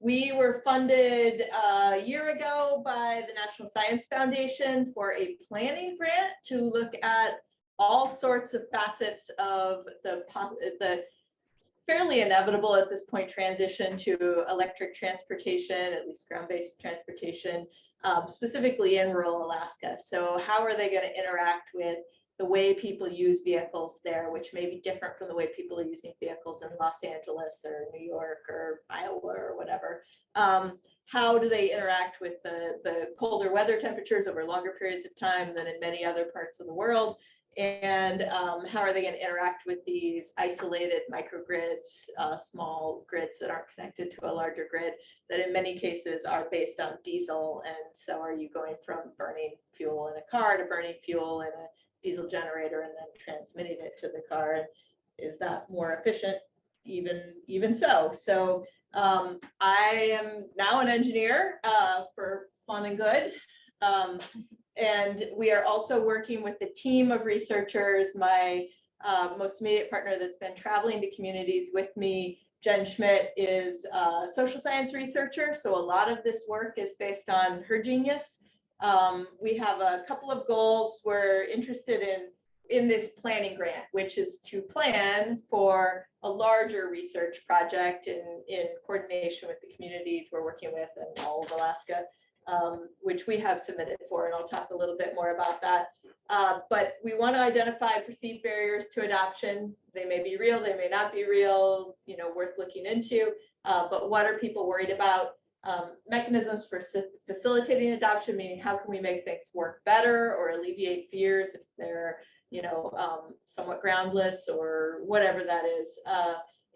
We were funded a year ago by the National Science Foundation for a planning grant to look at all sorts of facets of the fairly inevitable at this point transition to electric transportation, at least ground-based transportation, specifically in rural Alaska. So how are they going to interact with the way people use vehicles there, which may be different from the way people are using vehicles in Los Angeles or New York or Iowa or whatever. How do they interact with the colder weather temperatures over longer periods of time than in many other parts of the world? And how are they going to interact with these isolated microgrids, small grids that aren't connected to a larger grid that in many cases are based on diesel? And so are you going from burning fuel in a car to burning fuel in a diesel generator and then transmitting it to the car? And is that more efficient? Even so. So I am now an engineer for fun and good. And we are also working with a team of researchers. My most immediate partner that's been traveling to communities with me, Jen Schmidt, is a social science researcher. So a lot of this work is based on her genius. We have a couple of goals. We're interested in this planning grant, which is to plan for a larger research project in coordination with the communities we're working with in all of Alaska, which we have submitted for, and I'll talk a little bit more about that. But we want to identify perceived barriers to adoption. They may be real, they may not be real, worth looking into, but what are people worried about? Mechanisms for facilitating adoption, meaning how can we make things work better or alleviate fears if they're somewhat groundless or whatever that is,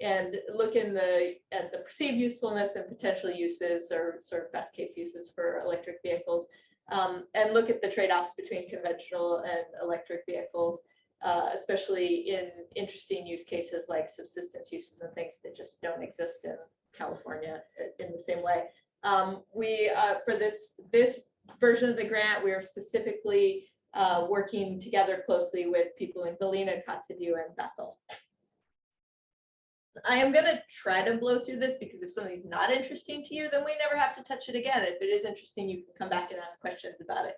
and look at the perceived usefulness and potential uses or sort of best case uses for electric vehicles, and look at the trade-offs between conventional and electric vehicles, especially in interesting use cases like subsistence uses and things that just don't exist in California in the same way. For this version of the grant, we are specifically working together closely with people in Galena, Kotzebue, and Bethel. I am going to try to blow through this because if something's not interesting to you, then we never have to touch it again. If it is interesting, you can come back and ask questions about it.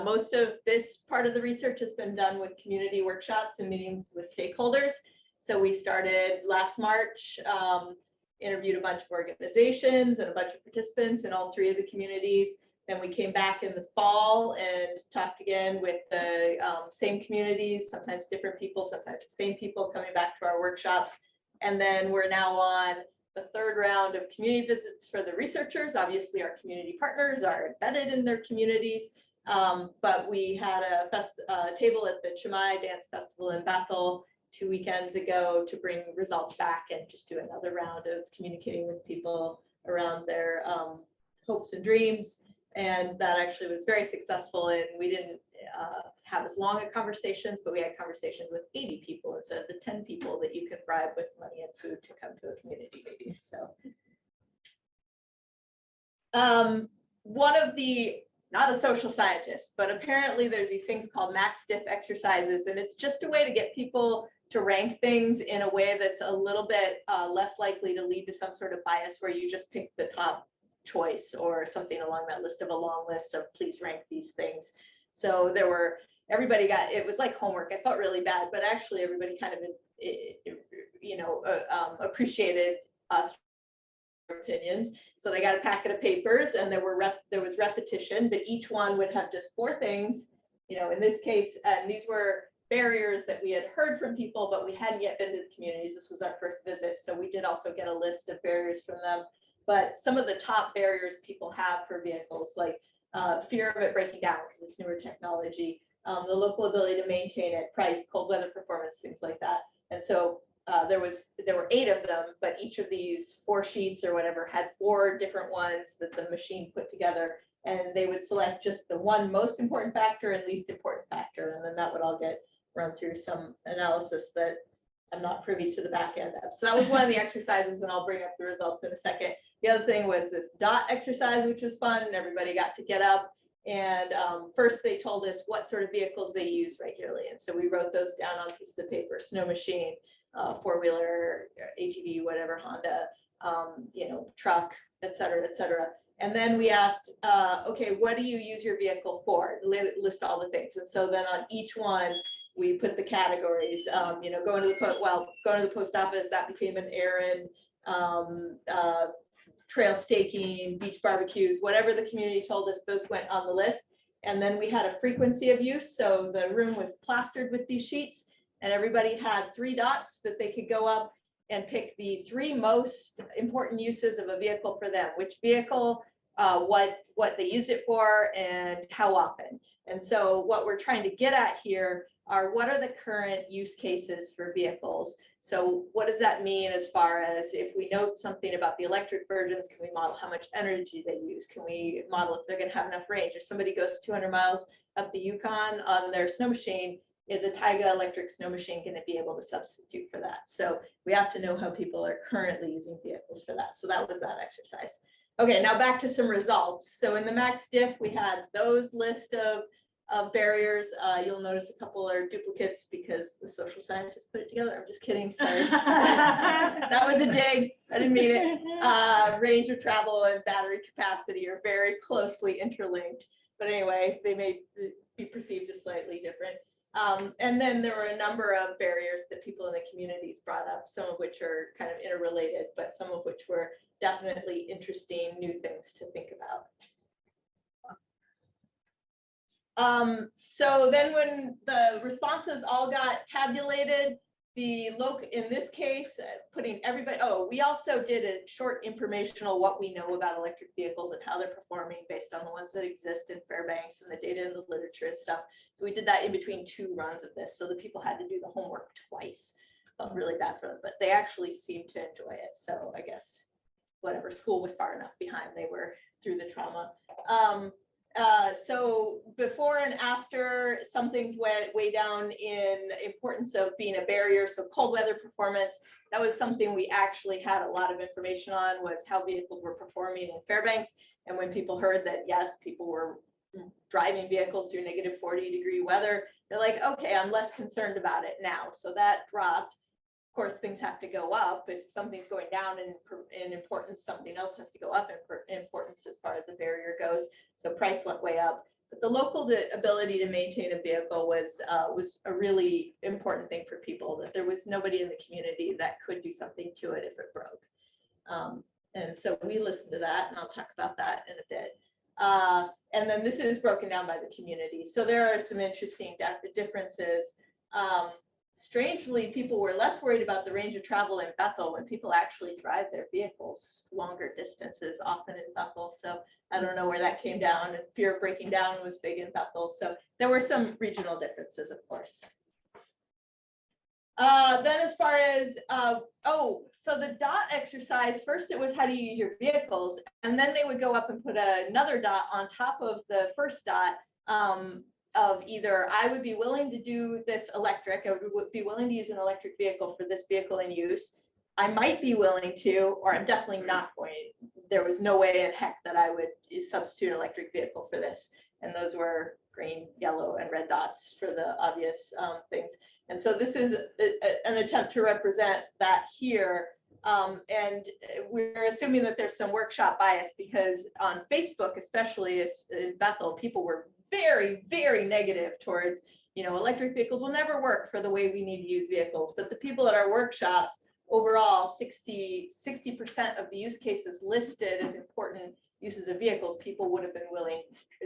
Most of this part of the research has been done with community workshops and meetings with stakeholders. So we started last March, interviewed a bunch of organizations and a bunch of participants in all 3 of the communities. Then we came back in the fall and talked again with the same communities, sometimes different people, sometimes the same people coming back to our workshops. And then we're now on the 3rd round of community visits for the researchers. Obviously, our community partners are embedded in their communities, but we had a table at the Chamai Dance Festival in Bethel 2 weekends ago to bring results back and just do another round of communicating with people around their hopes and dreams. And that actually was very successful, and we didn't have as long of conversations, but we had conversations with 80 people instead of the 10 people that you can bribe with money and food to come to a community meeting. So one of the, not a social scientist, but apparently there's these things called max diff exercises, and it's just a way to get people to rank things in a way that's a little bit less likely to lead to some sort of bias where you just pick the top choice or something along that list of a long list of please rank these things. So everybody got, it was like homework. I felt really bad, but actually everybody kind of, appreciated us opinions. So they got a packet of papers, and there was repetition, but each one would have just 4 things, in this case, and these were barriers that we had heard from people, but we hadn't yet been to the communities. This was our first visit. So we did also get a list of barriers from them. But some of the top barriers people have for vehicles, like fear of it breaking down because it's newer technology, the local ability to maintain it, price, cold weather performance, things like that. And so there were 8 of them, but each of these 4 sheets or whatever had 4 different ones that the machine put together, and they would select just the one most important factor and least important factor, and then that would all get run through some analysis that I'm not privy to the back end of. So that was one of the exercises, and I'll bring up the results in a second. The other thing was this dot exercise, which was fun, and everybody got to get up. And first they told us what sort of vehicles they use regularly. And so we wrote those down on pieces of paper: snow machine, 4-wheeler, ATV, whatever, Honda, truck, et cetera, et cetera. And then we asked, okay, what do you use your vehicle for? List all the things. And so then on each one, we put the categories, going to the post office, that became an errand, trail staking, beach barbecues, whatever the community told us, those went on the list. And then we had a frequency of use. So the room was plastered with these sheets, and everybody had 3 dots that they could go up and pick the 3 most important uses of a vehicle for them, which vehicle, what they used it for, and how often. And so what we're trying to get at here are what are the current use cases for vehicles. So what does that mean as far as if we know something about the electric versions, can we model how much energy they use? Can we model if they're going to have enough range? If somebody goes 200 miles up the Yukon on their snow machine, is a Taiga electric snow machine going to be able to substitute for that? So we have to know how people are currently using vehicles for that. So that was that exercise. Okay, now back to some results. So in the max diff, we had those list of barriers. You'll notice a couple are duplicates because the social scientists put it together. I'm just kidding, sorry. That was a dig, I didn't mean it. Range of travel and battery capacity are very closely interlinked. But anyway, they may be perceived as slightly different. And then there were a number of barriers that people in the communities brought up, some of which are kind of interrelated, but some of which were definitely interesting new things to think about. So then when the responses all got tabulated, in this case, putting everybody, we also did a short informational what we know about electric vehicles and how they're performing based on the ones that exist in Fairbanks and the data in the literature and stuff. So we did that in between 2 runs of this. So the people had to do the homework twice. Felt really bad for them, but they actually seemed to enjoy it. So I guess whatever, school was far enough behind, they were through the trauma. So before and after, some things went way down in importance of being a barrier. So cold weather performance, that was something we actually had a lot of information on, was how vehicles were performing in Fairbanks. And when people heard that, yes, people were driving vehicles through -40-degree weather, they're like, okay, I'm less concerned about it now. So that dropped. Of course, things have to go up. If something's going down in importance, something else has to go up in importance as far as a barrier goes. So price went way up. But the local ability to maintain a vehicle was a really important thing for people, that there was nobody in the community that could do something to it if it broke. And so we listened to that, and I'll talk about that in a bit. And then this is broken down by the community. So there are some interesting differences. Strangely, people were less worried about the range of travel in Bethel when people actually drive their vehicles longer distances, often in Bethel. So I don't know where that came down, and fear of breaking down was big in Bethel. So there were some regional differences, of course. Then as far as, so the dot exercise, first it was how do you use your vehicles, and then they would go up and put another dot on top of the first dot, of either I would be willing to do this electric, I would be willing to use an electric vehicle for this vehicle in use. I might be willing to, or I'm definitely not going. There was no way in heck that I would substitute an electric vehicle for this. And those were green, yellow, and red dots for the obvious things. And so this is an attempt to represent that here. And we're assuming that there's some workshop bias, because on Facebook, especially in Bethel, people were very, very negative towards, electric vehicles will never work for the way we need to use vehicles. But the people at our workshops, overall, 60% of the use cases listed as important uses of vehicles, people would have been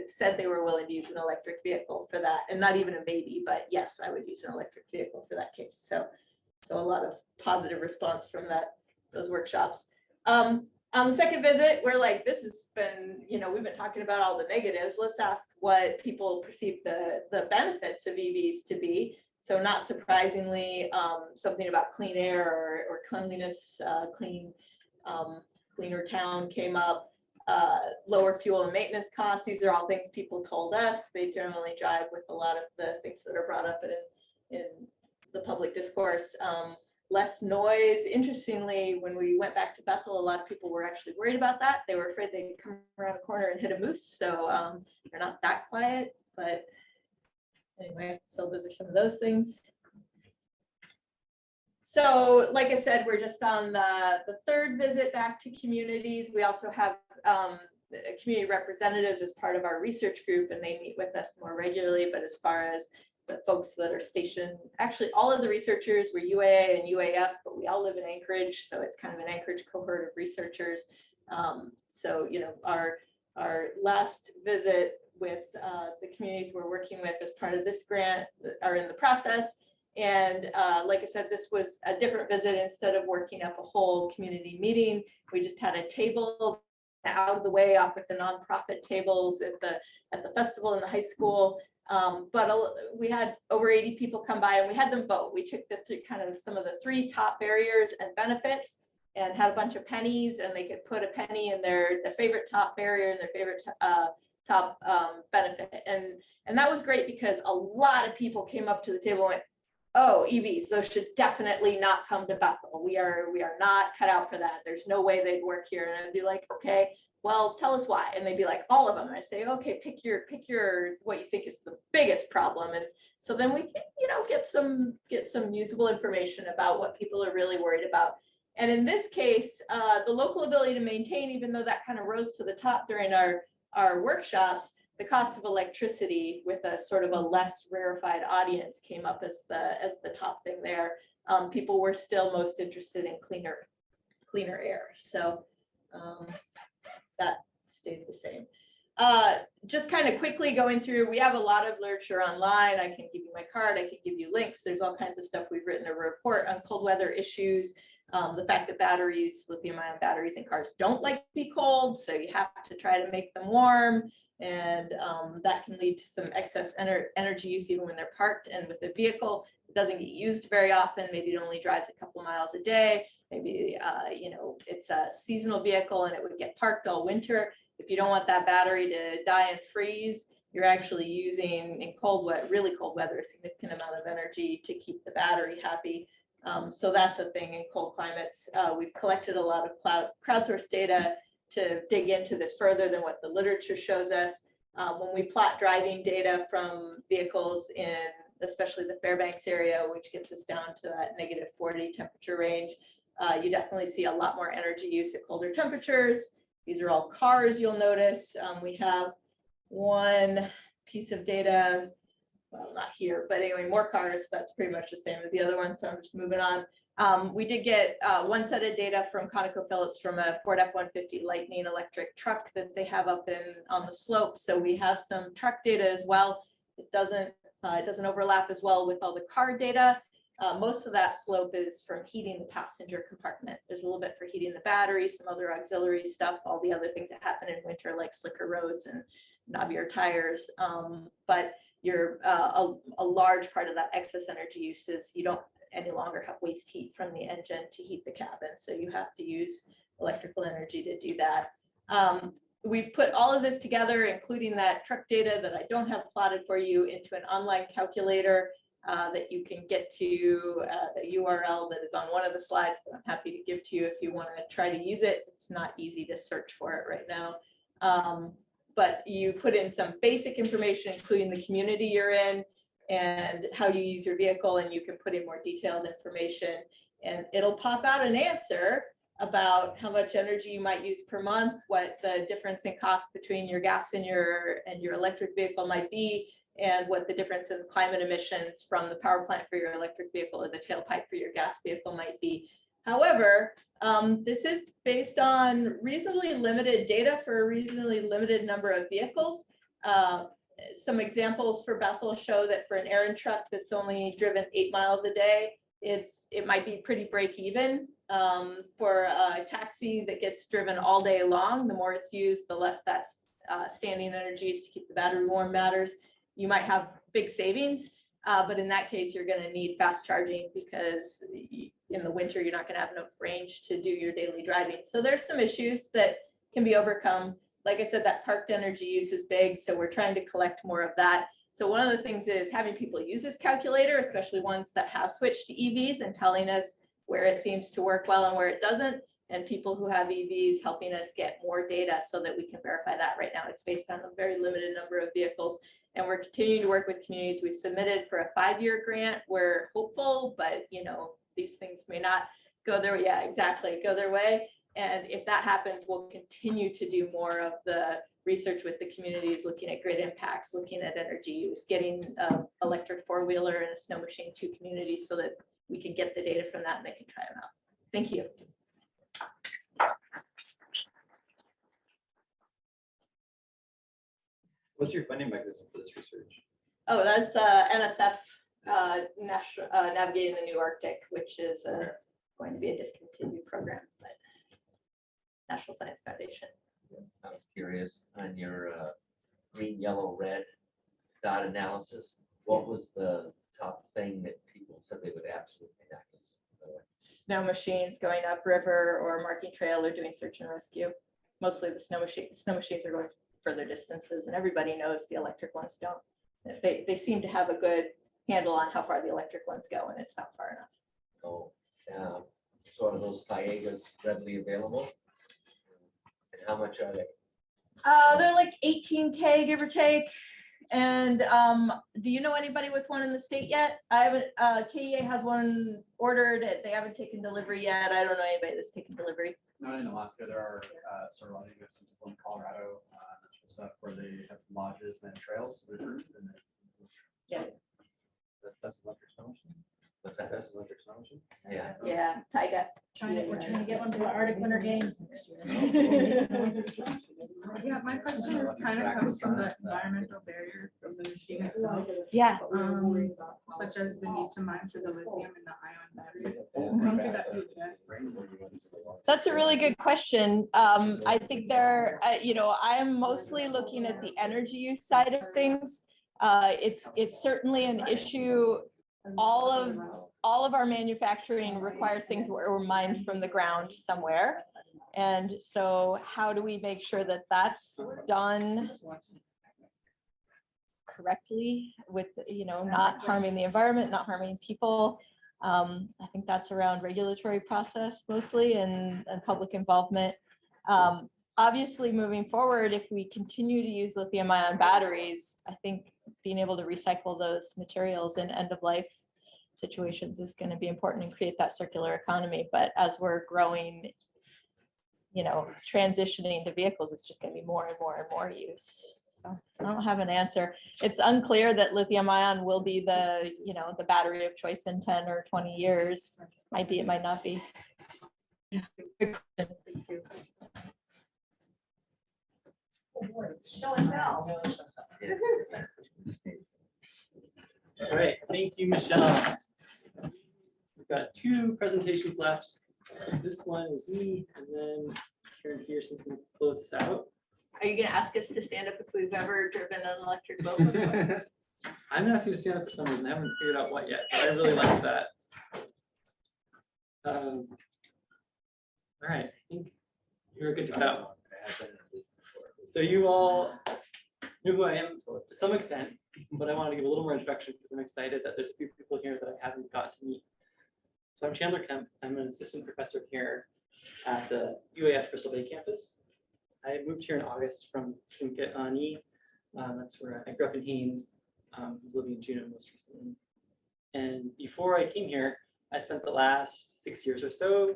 said they were willing to use an electric vehicle for that. And not even a maybe, but yes, I would use an electric vehicle for that case. So a lot of positive response from those workshops. On the second visit, we're like, this has been, we've been talking about all the negatives. Let's ask what people perceive the benefits of EVs to be. So not surprisingly, something about clean air or cleanliness, cleaner town came up. Lower fuel and maintenance costs. These are all things people told us. They generally jive with a lot of the things that are brought up in the public discourse. Less noise. Interestingly, when we went back to Bethel, a lot of people were actually worried about that. They were afraid they'd come around a corner and hit a moose. So they're not that quiet, but anyway, so those are some of those things. So like I said, we're just on the third visit back to communities. We also have community representatives as part of our research group, and they meet with us more regularly. But as far as the folks that are stationed, actually all of the researchers were UAA and UAF, but we all live in Anchorage, so it's kind of an Anchorage cohort of researchers. So our last visit with the communities we're working with as part of this grant are in the process. And like I said, this was a different visit. Instead of working up a whole community meeting, we just had a table out of the way off with the nonprofit tables at the festival in the high school. But we had over 80 people come by, and we had them vote. We took some of the 3 top barriers and benefits, and had a bunch of pennies, and they could put a penny in their favorite top barrier and their favorite top benefit. And that was great, because a lot of people came up to the table and went, oh, EVs, those should definitely not come to Bethel. We are not cut out for that. There's no way they'd work here. And I'd be like, okay, well, tell us why. And they'd be like, all of them. And I say, okay, pick your, what you think is the biggest problem. And so then we can, get some usable information about what people are really worried about. And in this case, the local ability to maintain, even though that kind of rose to the top during our workshops, the cost of electricity with a sort of a less rarefied audience came up as the top thing there. People were still most interested in cleaner air. So that stayed the same. Just kind of quickly going through, we have a lot of literature online. I can give you my card, I can give you links. There's all kinds of stuff. We've written a report on cold weather issues. The fact that batteries, lithium-ion batteries in cars don't like to be cold, so you have to try to make them warm. And that can lead to some excess energy use even when they're parked. And with a vehicle, it doesn't get used very often. Maybe it only drives a couple miles a day. Maybe, it's a seasonal vehicle and it would get parked all winter. If you don't want that battery to die and freeze, you're actually using in really cold weather, a significant amount of energy to keep the battery happy. So that's a thing in cold climates. We've collected a lot of crowdsourced data to dig into this further than what the literature shows us. When we plot driving data from vehicles in especially the Fairbanks area, which gets us down to that -40 temperature range, you definitely see a lot more energy use at colder temperatures. These are all cars, you'll notice. We have one piece of data, well, not here, but anyway, more cars. That's pretty much the same as the other one. So I'm just moving on. We did get one set of data from ConocoPhillips from a Ford F-150 Lightning electric truck that they have up on the slope. So we have some truck data as well. It doesn't overlap as well with all the car data. Most of that slope is from heating the passenger compartment. There's a little bit for heating the battery, some other auxiliary stuff, all the other things that happen in winter, like slicker roads and knobbier tires. But a large part of that excess energy use is you don't any longer have waste heat from the engine to heat the cabin. So you have to use electrical energy to do that. We've put all of this together, including that truck data that I don't have plotted for you, into an online calculator that you can get to, the URL that is on one of the slides, but I'm happy to give to you if you want to try to use it. It's not easy to search for it right now. But you put in some basic information, including the community you're in and how you use your vehicle, and you can put in more detailed information, and it'll pop out an answer about how much energy you might use per month, what the difference in cost between your gas and your electric vehicle might be, and what the difference in climate emissions from the power plant for your electric vehicle or the tailpipe for your gas vehicle might be. However, this is based on reasonably limited data for a reasonably limited number of vehicles. Some examples for Bethel show that for an errand truck that's only driven 8 miles a day, it might be pretty break even. For a taxi that gets driven all day long, the more it's used, the less that standing energy is to keep the battery warm matters. You might have big savings, but in that case, you're going to need fast charging because in the winter, you're not going to have enough range to do your daily driving. So there's some issues that can be overcome. Like I said, that parked energy use is big, so we're trying to collect more of that. So one of the things is having people use this calculator, especially ones that have switched to EVs, and telling us where it seems to work well and where it doesn't, and people who have EVs helping us get more data so that we can verify that. Right now, it's based on a very limited number of vehicles, and we're continuing to work with communities. We submitted for a 5-year grant. We're hopeful, but these things may not go their way. Yeah, exactly, go their way. And if that happens, we'll continue to do more of the research with the communities, looking at grid impacts, looking at energy use, getting an electric 4-wheeler and a snow machine to communities so that we can get the data from that and they can try them out. Thank you. What's your funding mechanism for this research? Oh, that's NSF, Navigating the New Arctic, which is going to be a discontinued program, but National Science Foundation. I was curious on your green, yellow, red dot analysis. What was the top thing that people said they would absolutely not use? Snow machines going upriver or marking trail or doing search and rescue. Mostly the snow machines are going further distances, and everybody knows the electric ones don't. They seem to have a good handle on how far the electric ones go, and it's not far enough. Oh, so are those Tiegas readily available? how much are they? They're like 18K, give or take. And do you know anybody with one in the state yet? I haven't, KEA has one ordered. They haven't taken delivery yet. I don't know anybody that's taken delivery. Not in Alaska, there are surrounding us in Colorado, stuff where they have lodges and trails. Yeah. That's electric snow machine. What's that? That's electric snow machine? Yeah. Yeah, Taiga. We're trying to get one for the Arctic Winter Games next year. Yeah, my question is kind of comes from the environmental barrier of the machine itself, Yeah. such as the need to mine for the lithium in the ion battery. How could that be addressed? That's a really good question. I think there, I'm mostly looking at the energy use side of things. It's certainly an issue. All of our manufacturing requires things where we're mined from the ground somewhere. And so how do we make sure that that's done correctly with, not harming the environment, not harming people? I think that's around regulatory process mostly and public involvement. Obviously, moving forward, if we continue to use lithium-ion batteries, I think being able to recycle those materials in end-of-life situations is going to be important and create that circular economy. But as we're growing, transitioning to vehicles, it's just going to be more and more and more use. So I don't have an answer. It's unclear that lithium-ion will be the battery of choice in 10 or 20 years. Might be, it might not be. Yeah. Good question. Thank you. Show and tell. All right, thank you, Michelle. We've got 2 presentations left. This one is me, and then Karen Peterson's going to close us out. Are you going to ask us to stand up if we've ever driven an electric boat before? I'm asking you to stand up for some reason. I haven't figured out what yet, but I really like that. All right, I think you're good to go. So you all knew who I am to some extent, but I wanted to give a little more introduction because I'm excited that there's a few people here that I haven't got to meet. So I'm Chandler Kemp. I'm an assistant professor here at the UAF Crystal Bay campus. I moved here in August from Kvichak. That's where I grew up in Haines. Was living in Juneau most recently. And before I came here, I spent the last 6 years or so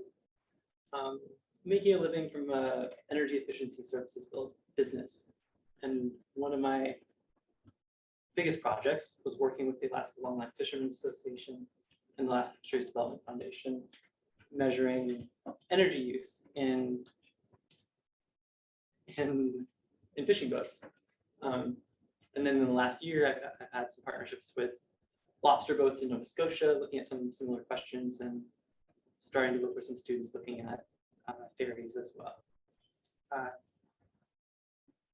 making a living from a energy efficiency services business. And one of my biggest projects was working with the Alaska Longline Fishermen's Association and the Alaska Fisheries Development Foundation, measuring energy use in fishing boats. And then in the last year, I've had some partnerships with lobster boats in Nova Scotia, looking at some similar questions and starting to work with some students looking at ferries as well.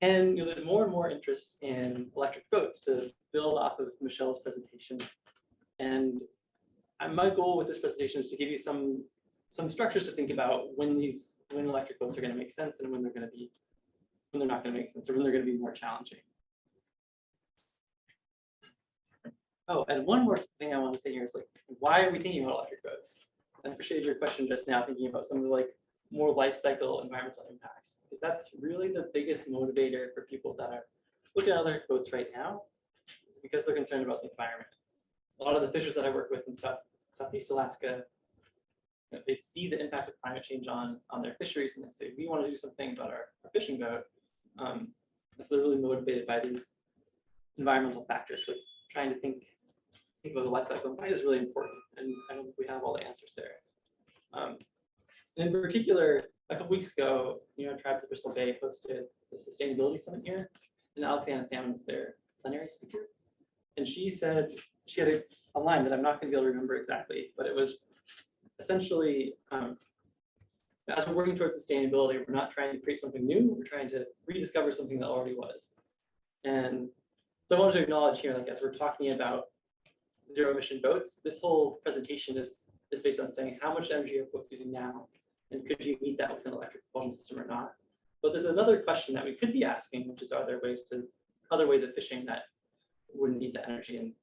And there's more and more interest in electric boats to build off of Michelle's presentation. And my goal with this presentation is to give you some structures to think about when electric boats are going to make sense and when they're not going to make sense, or when they're going to be more challenging. Oh, and one more thing I want to say here is why are we thinking about electric boats? I appreciate your question just now, thinking about some of the more life cycle environmental impacts, because that's really the biggest motivator for people that are looking at electric boats right now. It's because they're concerned about the environment. A lot of the fishers that I work with in Southeast Alaska, they see the impact of climate change on their fisheries, and they say, we want to do something about our fishing boat. And so they're really motivated by these environmental factors. So trying to think about the life cycle impact is really important, and I don't think we have all the answers there. In particular, a couple weeks ago, Tribes of Crystal Bay hosted the Sustainability Summit here, and Alexander Salmon was their plenary speaker. And she said, she had a line that I'm not going to be able to remember exactly, but it was essentially, as we're working towards sustainability, we're not trying to create something new, we're trying to rediscover something that already was. And so I wanted to acknowledge here, as we're talking about zero emission boats, this whole presentation is based on saying how much energy are boats using now, and could you meet that with an electric propulsion system or not? But there's another question that we could be asking, which is, are there other ways of fishing that wouldn't need the energy? And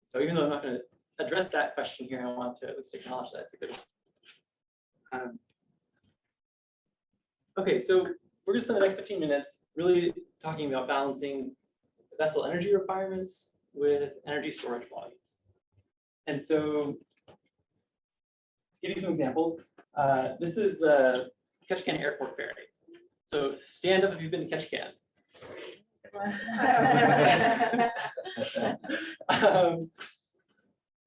so even though I'm not going to address that question here, I want to at least acknowledge that it's a good one. Okay, so we're gonna spend the next 15 minutes really talking about balancing vessel energy requirements with energy storage volumes. And so to give you some examples, this is the Ketchikan Airport ferry. So stand up if you've been to Ketchikan.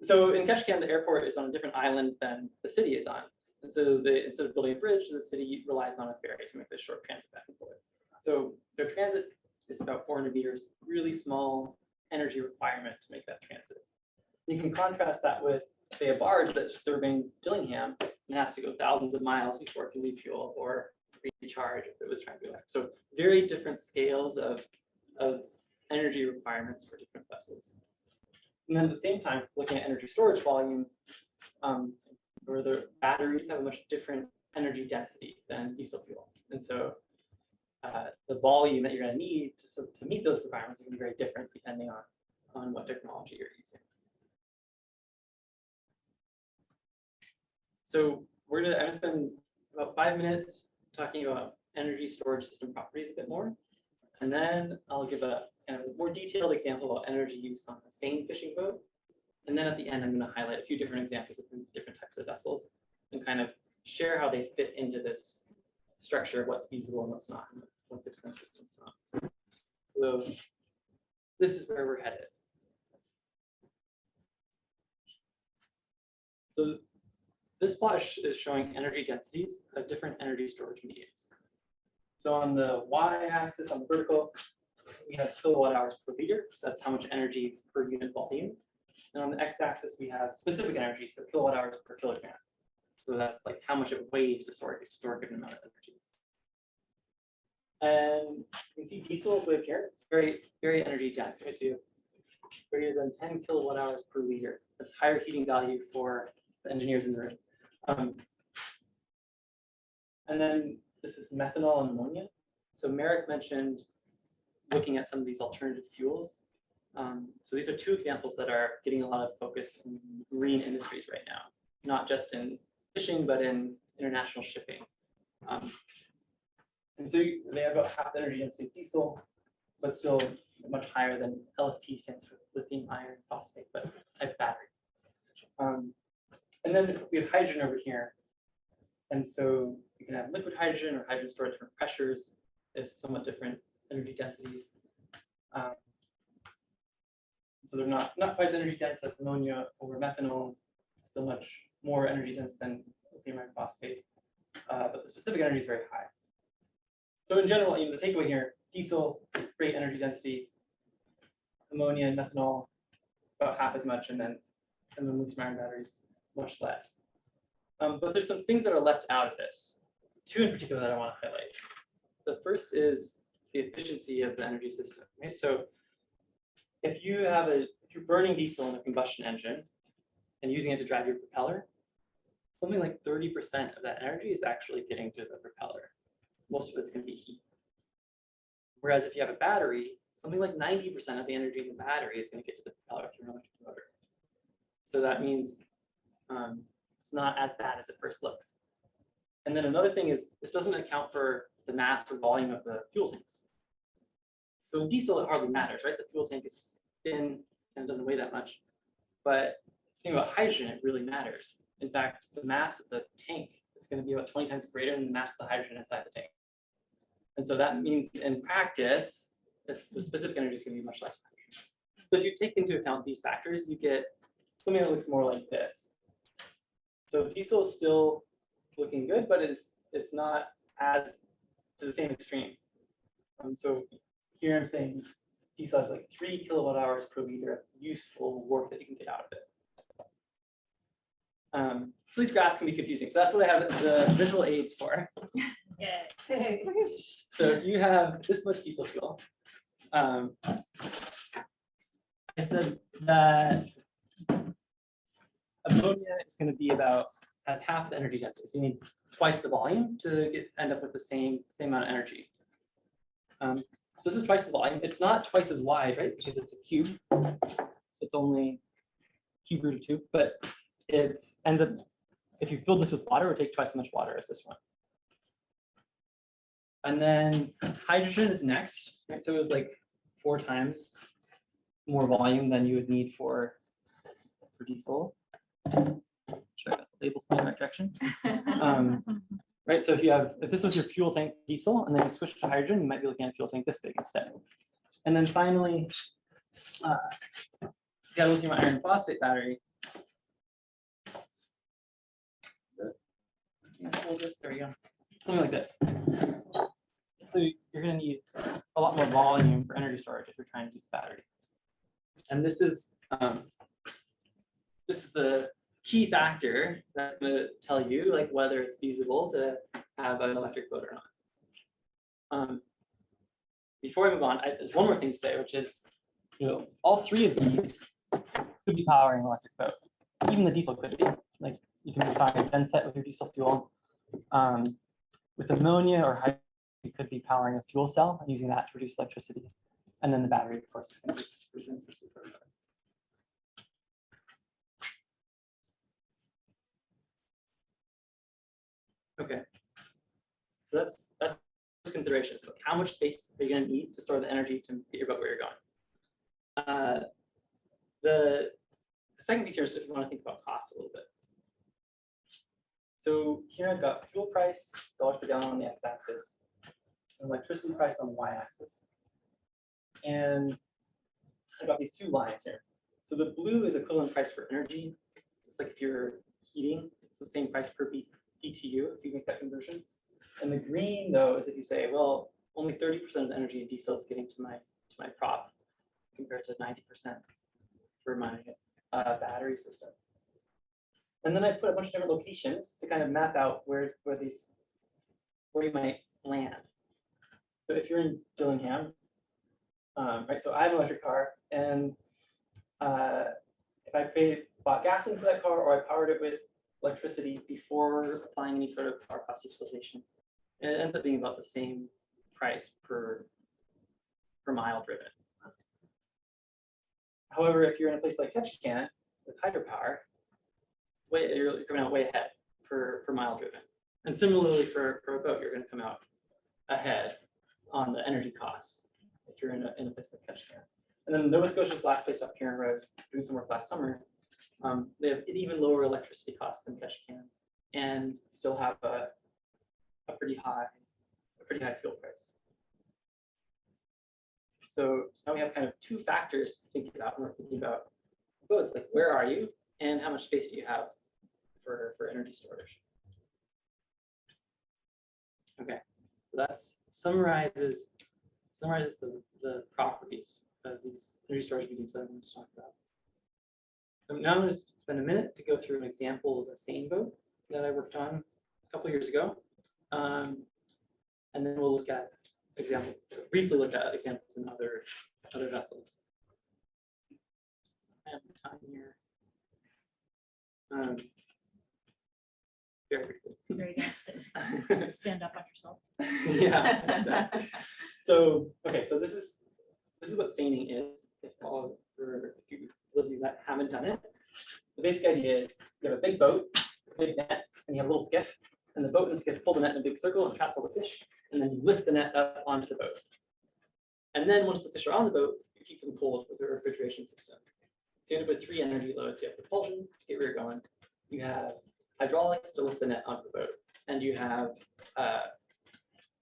So in Kvichak, the airport is on a different island than the city is on. And so instead of building a bridge, the city relies on a ferry to make this short transit back and forth. So their transit is about 400 meters, really small energy requirement to make that transit. You can contrast that with, say, a barge that's serving Dillingham and has to go thousands of miles before it can refuel or recharge if it was trying to go back. So very different scales of energy requirements for different vessels. And then at the same time, looking at energy storage volume, where the batteries have a much different energy density than diesel fuel. And so the volume that you're going to need to meet those requirements is going to be very different depending on what technology you're using. So I'm going to spend about 5 minutes talking about energy storage system properties a bit more. And then I'll give a kind of a more detailed example of energy use on the same fishing boat. And then at the end, I'm going to highlight a few different examples of different types of vessels and kind of share how they fit into this structure of what's feasible and what's not, and what's expensive and what's not. So this is where we're headed. So this plot is showing energy densities of different energy storage mediums. So on the y-axis, on the vertical, we have kilowatt hours per liter. So that's how much energy per unit volume. And on the x-axis, we have specific energy, so kilowatt hours per kilogram. So that's like how much it weighs to store a given amount of energy. And you can see diesel is way up here. It's very, very energy dense. I see greater than 10 kilowatt hours per liter. That's higher heating value for the engineers in the room. And then this is methanol and ammonia. So Merrick mentioned looking at some of these alternative fuels. So these are two examples that are getting a lot of focus in marine industries right now, not just in fishing, but in international shipping. And so they have about half the energy density of diesel, but still much higher than LFP, stands for lithium iron phosphate, but it's type battery. And then we have hydrogen over here. And so you can have liquid hydrogen or hydrogen stored at different pressures. There's somewhat different energy densities. So they're not quite as energy dense as ammonia or methanol, still much more energy dense than lithium iron phosphate, but the specific energy is very high. So in general, the takeaway here, diesel, great energy density, ammonia and methanol, about half as much, and then lithium iron batteries, much less. But there's some things that are left out of this, two in particular that I want to highlight. The first is the efficiency of the energy system, right? So if you're burning diesel in a combustion engine and using it to drive your propeller, something like 30% of that energy is actually getting to the propeller. Most of it's going to be heat. Whereas if you have a battery, something like 90% of the energy in the battery is going to get to the propeller through an electric motor. So that means it's not as bad as it first looks. And then another thing is this doesn't account for the mass or volume of the fuel tanks. So in diesel, it hardly matters, right? The fuel tank is thin and it doesn't weigh that much. But the thing about hydrogen, it really matters. In fact, the mass of the tank is going to be about 20 times greater than the mass of the hydrogen inside the tank. And so that means in practice, the specific energy is going to be much less. So if you take into account these factors, you get something that looks more like this. So diesel is still looking good, but it's not as to the same extreme. So here I'm saying diesel has like 3 kilowatt hours per liter of useful work that you can get out of it. So these graphs can be confusing. So that's what I have the visual aids for. Yeah. So if you have this much diesel fuel, I said that ammonia is going to be has half the energy density. So you need twice the volume to end up with the same amount of energy. So this is twice the volume. It's not twice as wide, right? Because it's a cube. It's only cube root of 2, but it ends up, if you fill this with water, it would take twice as much water as this one. And then hydrogen is next, right? So it was like 4 times more volume than you would need for diesel. Should I got the labels in the right direction? Right, so if this was your fuel tank diesel and then you switch to hydrogen, you might be looking at a fuel tank this big instead. And then finally, you got a lithium iron phosphate battery. Hold this, there we go. Something like this. So you're going to need a lot more volume for energy storage if you're trying to use a battery. And this is the key factor that's going to tell you like whether it's feasible to have an electric boat or not. Before I move on, there's one more thing to say, which is, all 3 of these could be powering an electric boat. Even the diesel could be. Like you can be powering a genset with your diesel fuel. With ammonia or hydrogen, you could be powering a fuel cell and using that to produce electricity. And then the battery, of course, is going to be producing for. Okay, so that's considerations. So how much space are you going to need to store the energy to get your boat where you're going? The second piece here is if you want to think about cost a little bit. So here I've got fuel price, dollars per gallon on the x-axis, and electricity price on the y-axis. And I've got these 2 lines here. So the blue is equivalent price for energy. It's like if you're heating, it's the same price per BTU if you make that conversion. And the green, though, is if you say, well, only 30% of the energy in diesel is getting to my prop compared to 90% for my battery system. And then I put a bunch of different locations to kind of map out where you might land. So if you're in Dillingham, right? So I have an electric car, and if I bought gasoline for that car or I powered it with electricity before applying any sort of power cost utilization, and it ends up being about the same price per mile driven. However, if you're in a place like Kvichak with hydropower, you're coming out way ahead per mile driven. And similarly for a boat, you're going to come out ahead on the energy costs if you're in a place like Kvichak. And then Nova Scotia's last place up here in Rose, doing some work last summer, they have an even lower electricity cost than Kvichak and still have a pretty high fuel price. So now we have kind of 2 factors to think about when we're thinking about boats, like where are you and how much space do you have for energy storage. Okay, so that summarizes the properties of these energy storage mediums that I'm going to talk about. Now I'm going to spend a minute to go through an example of a seine boat that I worked on a couple years ago, and then we'll briefly look at examples in other vessels. I have time here. Very briefly. You're gonna stand up on yourself. Yeah, exactly. So okay, so this is what seining is. For those of you that haven't done it, the basic idea is you have a big boat, a big net, and you have a little skiff, and the boat and the skiff pull the net in a big circle and traps all the fish, and then you lift the net up onto the boat. And then once the fish are on the boat, you keep them cold with a refrigeration system. So you end up with 3 energy loads. You have propulsion to get where you're going. You have hydraulics to lift the net onto the boat. And you have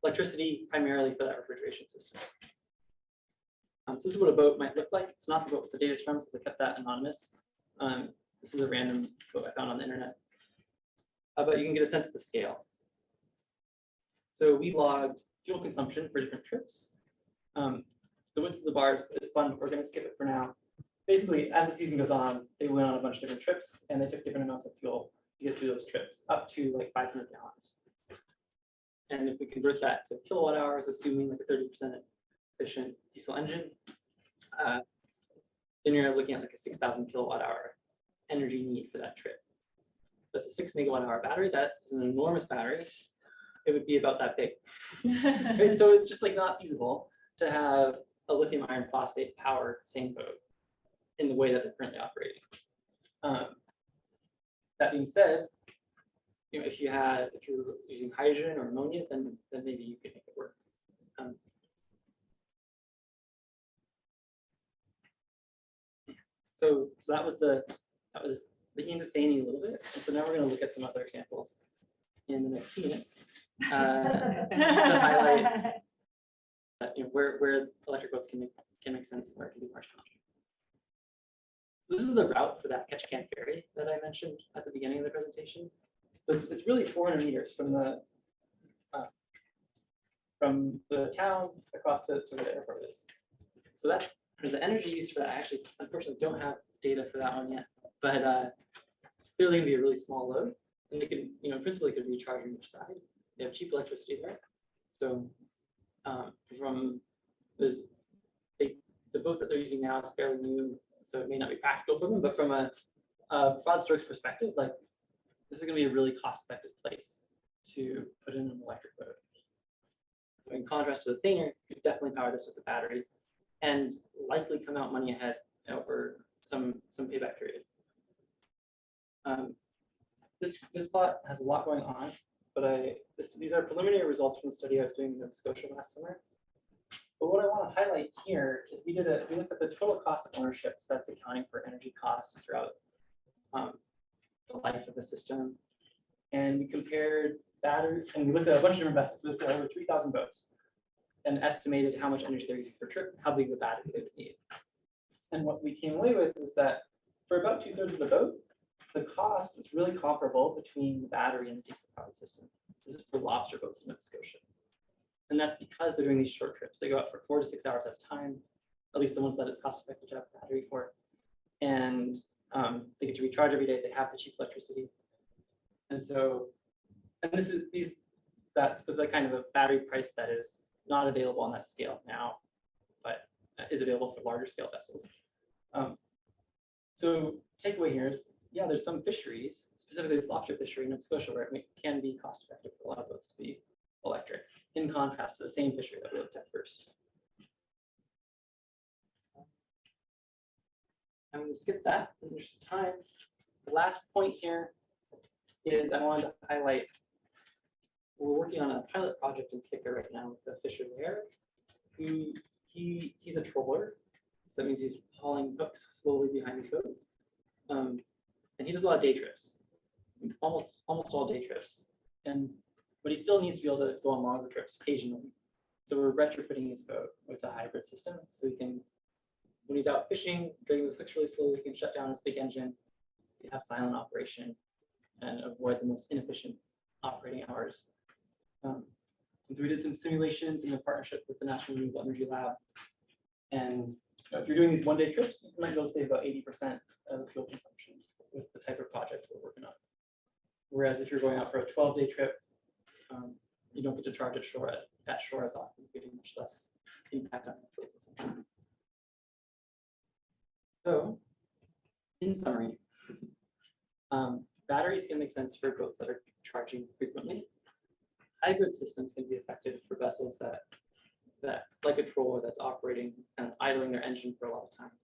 electricity primarily for that refrigeration system. So this is what a boat might look like. It's not the boat the data is from because I kept that anonymous. This is a random boat I found on the internet. But you can get a sense of the scale. So we logged fuel consumption for different trips. The width of the bars is fun, but we're going to skip it for now. Basically, as the season goes on, they went on a bunch of different trips, and they took different amounts of fuel to get through those trips, up to like 500 gallons. And if we convert that to kilowatt hours, assuming like a 30% efficient diesel engine, then you're looking at like a 6,000 kilowatt hour energy need for that trip. So that's a 6 megawatt hour battery. That is an enormous battery. It would be about that big. Right? So it's just like not feasible to have a lithium iron phosphate powered seine boat in the way that they're currently operating. That being said, you know, if you're using hydrogen or ammonia, then maybe you can make it work. So that was beginning to say a little bit. And so now we're going to look at some other examples in the next 2 minutes to highlight you know, where electric boats can make sense and where it can be more challenging. So this is the route for that Kvichak ferry that I mentioned at the beginning of the presentation. So it's really 400 meters from the town across to where the airport is. So that the energy use for that, I actually unfortunately don't have data for that one yet, but it's clearly going to be a really small load, and it can, you know, principally could recharge on each side. They have cheap electricity there, so the boat that they're using now is fairly new, so it may not be practical for them. But from a broad strokes perspective, like this is going to be a really cost-effective place to put in an electric boat. So in contrast to the seiner, you could definitely power this with a battery, and likely come out money ahead over some payback period. This plot has a lot going on, but these are preliminary results from the study I was doing in Nova Scotia last summer. But what I want to highlight here is we looked at the total cost of ownership, so that's accounting for energy costs throughout the life of the system, and we compared battery, and we looked at a bunch of different vessels. We looked at over 3,000 boats and estimated how much energy they're using per trip, how big the battery they would need. And what we came away with was that for about 2/3 of the boat, the cost is really comparable between the battery and the diesel powered system. This is for lobster boats in Nova Scotia. And that's because they're doing these short trips. They go out for 4 to 6 hours at a time, at least the ones that it's cost effective to have a battery for. And they get to recharge every day. They have the cheap electricity. And so, and that's for the kind of a battery price that is not available on that scale now, but is available for larger scale vessels. So takeaway here is, yeah, there's some fisheries, specifically this lobster fishery in Nova Scotia, where it can be cost effective for a lot of boats to be electric, in contrast to the same fishery that we looked at first. I'm going to skip that in the interest of time. The last point here is I wanted to highlight, we're working on a pilot project in Sitka right now with a fisher there, who he's a troller. So that means he's hauling hooks slowly behind his boat. And he does a lot of day trips, almost all day trips. But he still needs to be able to go on longer trips occasionally. So we're retrofitting his boat with a hybrid system. So he can, when he's out fishing, dragging the hooks really slowly, he can shut down his big engine, he have silent operation, and avoid the most inefficient operating hours. And so we did some simulations in a partnership with the National Renewable Energy Lab. And if you're doing these one-day trips, you might be able to save about 80% of the fuel consumption with the type of project we're working on. Whereas if you're going out for a 12-day trip, you don't get to charge at shore as often, getting much less impact on fuel consumption. So, in summary, batteries can make sense for boats that are charging frequently. Hybrid systems can be effective for vessels that like a trawler that's operating and idling their engine for a lot of time.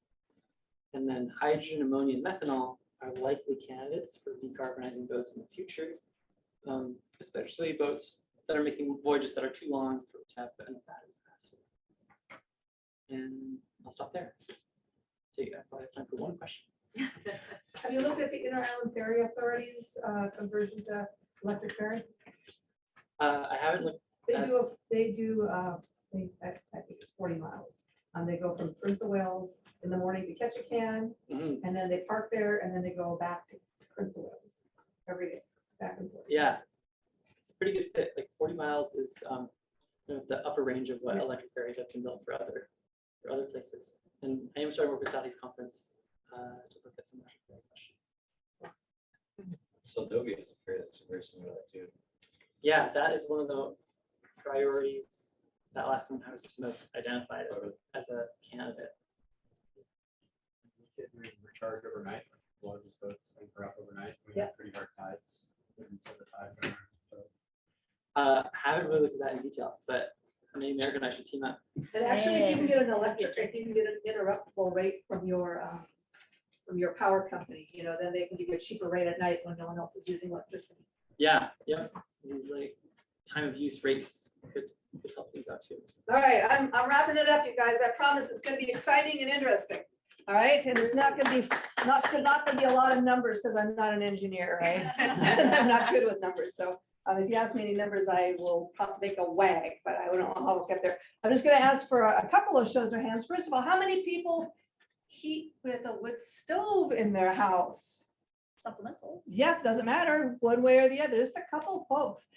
And then hydrogen, ammonia, and methanol are likely candidates for decarbonizing boats in the future, especially boats that are making voyages that are too long to have enough battery capacity. And I'll stop there. So I probably have time for one question. Have you looked at the Inter-Island Ferry Authority's conversion to electric ferry? I haven't looked. I think it's 40 miles. They go from Prince of Wales in the morning to Kvichak, and then they park there, and then they go back to Prince of Wales every day, back and forth. Yeah, it's a pretty good fit. Like 40 miles is the upper range of what electric ferries have been built for other places. And I am starting to work with Southeast Conference to look at some electric ferry questions. So Dobie is a ferry that's very similar to that too. Yeah, that is one of the priorities that Alaskan Highway System has identified as a candidate. You can recharge overnight. A lot of these boats anchor up overnight. We have pretty hard tides. Haven't really looked at that in detail, but maybe Merrick and I should team up. And actually, if you can get an electric, if you can get an interruptible rate from your power company, then they can give you a cheaper rate at night when no one else is using electricity. Yeah, these like time of use rates could help things out too. All right, I'm wrapping it up, you guys. I promise it's gonna be exciting and interesting. All right, and it's not gonna be a lot of numbers because I'm not an engineer, right? I'm not good with numbers, so if you ask me any numbers, I will probably make a wag, but I don't know how I'll get there. I'm just gonna ask for a couple of shows of hands. First of all, how many people heat with a wood stove in their house? Supplemental. Yes, doesn't matter one way or the other, just a couple of folks.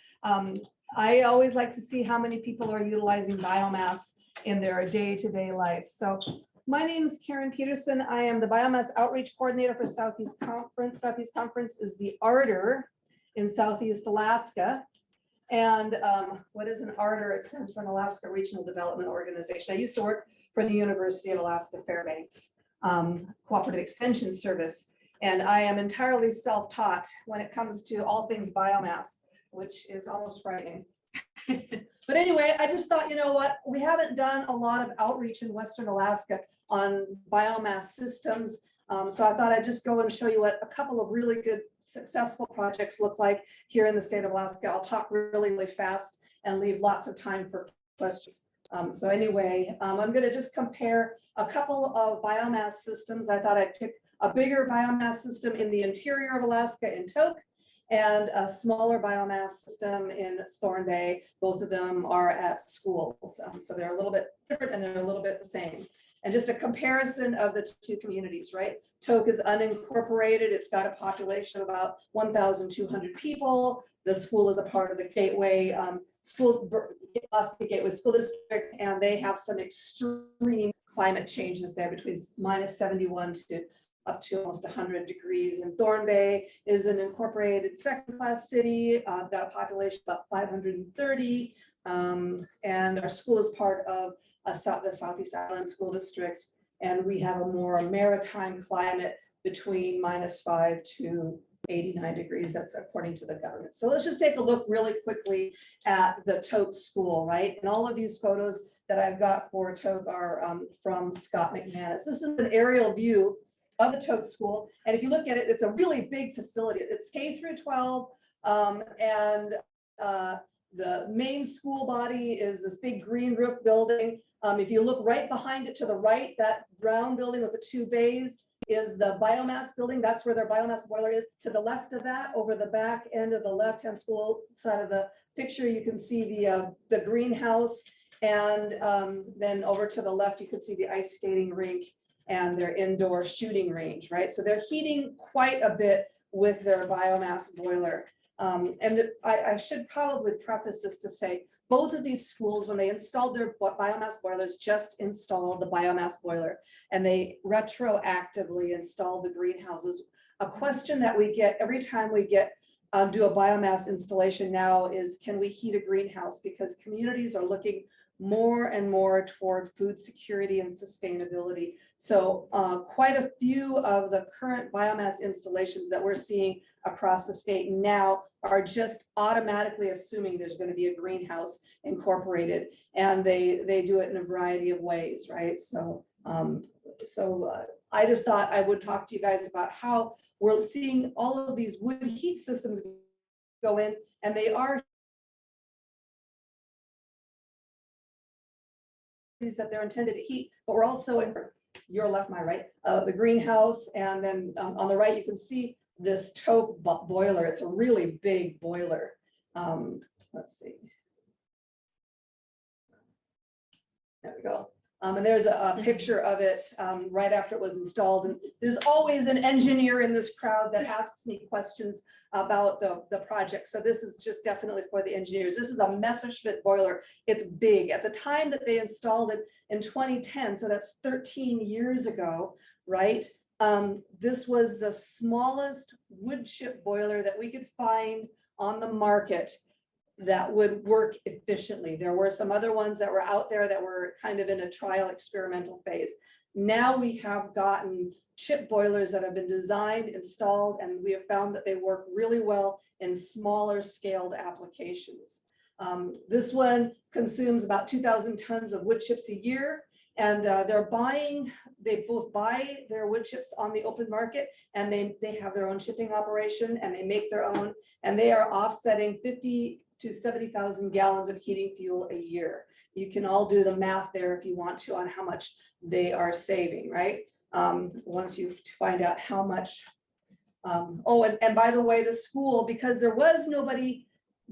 I always like to see how many people are utilizing biomass in their day-to-day life. So my name is Karen Petersen. I am the Biomass Outreach Coordinator for Southeast Conference. Southeast Conference is the ARDR in Southeast Alaska. And what is an ARDR? It stands for an Alaska Regional Development Organization. I used to work for the University of Alaska Fairbanks Cooperative Extension Service. And I am entirely self-taught when it comes to all things biomass, which is almost frightening. But anyway, I just thought, you know what, we haven't done a lot of outreach in Western Alaska on biomass systems. So I thought I'd just go and show you what a couple of really good successful projects look like here in the state of Alaska. I'll talk really, really fast and leave lots of time for questions. So anyway, I'm going to just compare a couple of biomass systems. I thought I'd pick a bigger biomass system in the interior of Alaska in Toal and a smaller biomass system in Thorn Bay. Both of them are at schools. So they're a little bit different and they're a little bit the same. And just a comparison of the two communities, right? Toke is unincorporated. It's got a population of about 1,200 people. The school is a part of the Gateway Alaska Gateway School District, and they have some extreme climate changes there between -71 to up to almost 100 degrees. And Thorn Bay is an incorporated second-class city, got a population of about 530, and our school is part of the Southeast Island School District, and we have a more maritime climate between -5 to 89 degrees. That's according to the government. So let's just take a look really quickly at the Toke school, right? And all of these photos that I've got for Toke are from Scott McManus. This is an aerial view of the Toke school. And if you look at it, it's a really big facility. It's K through 12, and the main school body is this big green roof building. If you look right behind it to the right, that brown building with the 2 bays is the biomass building. That's where their biomass boiler is. To the left of that, over the back end of the left-hand school side of the picture, you can see the greenhouse. And then over to the left, you can see the ice skating rink and their indoor shooting range, right? So they're heating quite a bit with their biomass boiler. I should probably preface this to say, both of these schools, when they installed their biomass boilers, just installed the biomass boiler, and they retroactively installed the greenhouses. A question that we get every time we do a biomass installation now is, can we heat a greenhouse? Because communities are looking more and more toward food security and sustainability. So quite a few of the current biomass installations that we're seeing across the state now are just automatically assuming there's going to be a greenhouse incorporated, and they do it in a variety of ways, right? So I just thought I would talk to you guys about how we're seeing all of these wood heat systems go in, and they are that they're intended to heat, but we're also in your left, my right, the greenhouse, and then on the right you can see this Toke boiler. It's a really big boiler. Let's see. There we go. And there's a picture of it right after it was installed. And there's always an engineer in this crowd that asks me questions about the project. So this is just definitely for the engineers. This is a Messerschmitt boiler. It's big. At the time that they installed it in 2010, so that's 13 years ago, right? This was the smallest wood chip boiler that we could find on the market that would work efficiently. There were some other ones that were out there that were kind of in a trial experimental phase. Now we have gotten chip boilers that have been designed, installed, and we have found that they work really well in smaller scaled applications. This one consumes about 2,000 tons of wood chips a year. And they both buy their wood chips on the open market, and they have their own shipping operation, and they make their own, and they are offsetting 50 to 70,000 gallons of heating fuel a year. You can all do the math there if you want to on how much they are saving, right? Once you find out how much. Oh, and by the way, the school, because there was nobody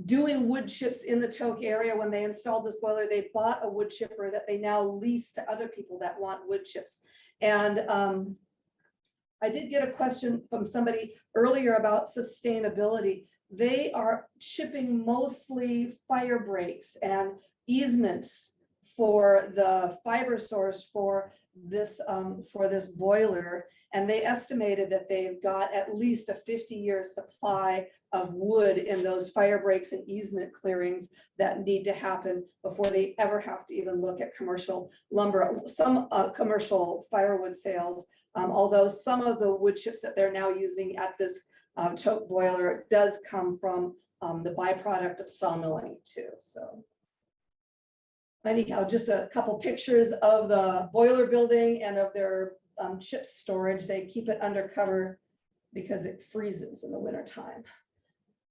doing wood chips in the Toke area when they installed this boiler, they bought a wood chipper that they now lease to other people that want wood chips. And I did get a question from somebody earlier about sustainability. They are chipping mostly fire breaks and easements for the fiber source for this boiler. And they estimated that they've got at least a 50-year supply of wood in those fire breaks and easement clearings that need to happen before they ever have to even look at commercial lumber, some commercial firewood sales. Although some of the wood chips that they're now using at this Toke boiler does come from the byproduct of sawmilling too. So anyhow, just a couple pictures of the boiler building and of their chip storage. They keep it undercover because it freezes in the wintertime.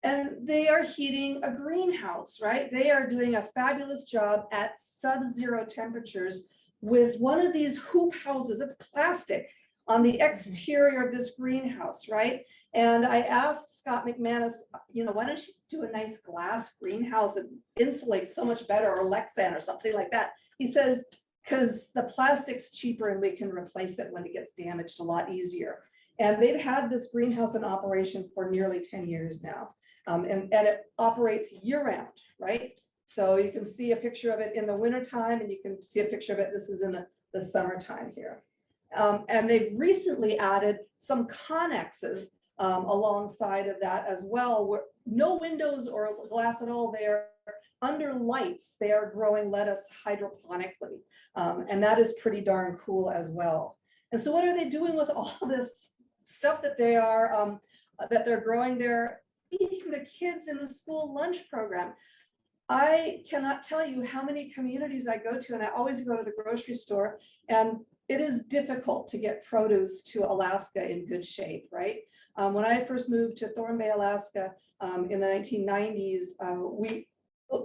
And they are heating a greenhouse, right? They are doing a fabulous job at sub-zero temperatures with one of these hoop houses. It's plastic on the exterior of this greenhouse, right? And I asked Scott McManus, why don't you do a nice glass greenhouse and insulate so much better, or Lexan or something like that? He says, because the plastic's cheaper and we can replace it when it gets damaged a lot easier. And they've had this greenhouse in operation for nearly 10 years now. And it operates year round, right? So you can see a picture of it in the wintertime, and you can see a picture of it. This is in the summertime here. And they've recently added some connexes alongside of that as well, where no windows or glass at all. They are under lights. They are growing lettuce hydroponically. And that is pretty darn cool as well. And so what are they doing with all this stuff that they are, that they're growing? They're feeding the kids in the school lunch program. I cannot tell you how many communities I go to, and I always go to the grocery store, and it is difficult to get produce to Alaska in good shape, right? When I first moved to Thorn Bay, Alaska in the 1990s,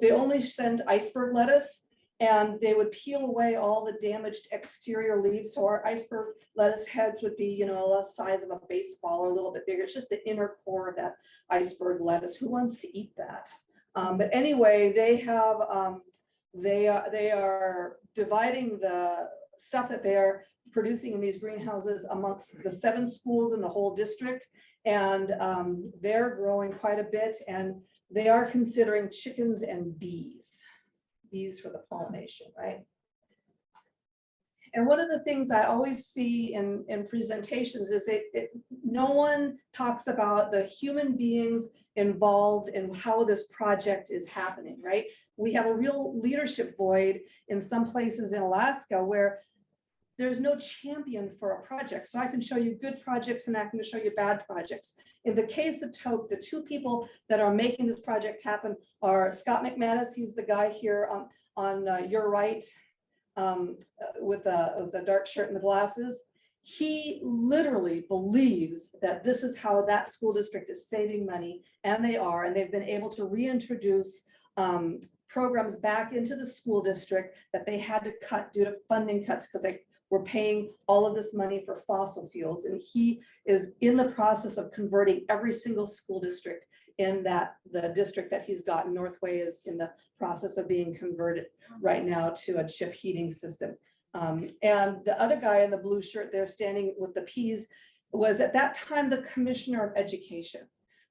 they only sent iceberg lettuce, and they would peel away all the damaged exterior leaves. So our iceberg lettuce heads would be, the size of a baseball or a little bit bigger. It's just the inner core of that iceberg lettuce. Who wants to eat that? But anyway, they have, they are dividing the stuff that they are producing in these greenhouses amongst the 7 schools in the whole district. And they're growing quite a bit, and they are considering chickens and bees for the pollination, right? And one of the things I always see in presentations is no one talks about the human beings involved in how this project is happening, right? We have a real leadership void in some places in Alaska where there's no champion for a project. So I can show you good projects and I can show you bad projects. In the case of Toke, the 2 people that are making this project happen are Scott McManus. He's the guy here on your right with the dark shirt and the glasses. He literally believes that this is how that school district is saving money, and they are, and they've been able to reintroduce programs back into the school district that they had to cut due to funding cuts because they were paying all of this money for fossil fuels. And he is in the process of converting every single school district in the district that he's got. Northway is in the process of being converted right now to a chip heating system. And the other guy in the blue shirt there standing with the peas was at that time the commissioner of education.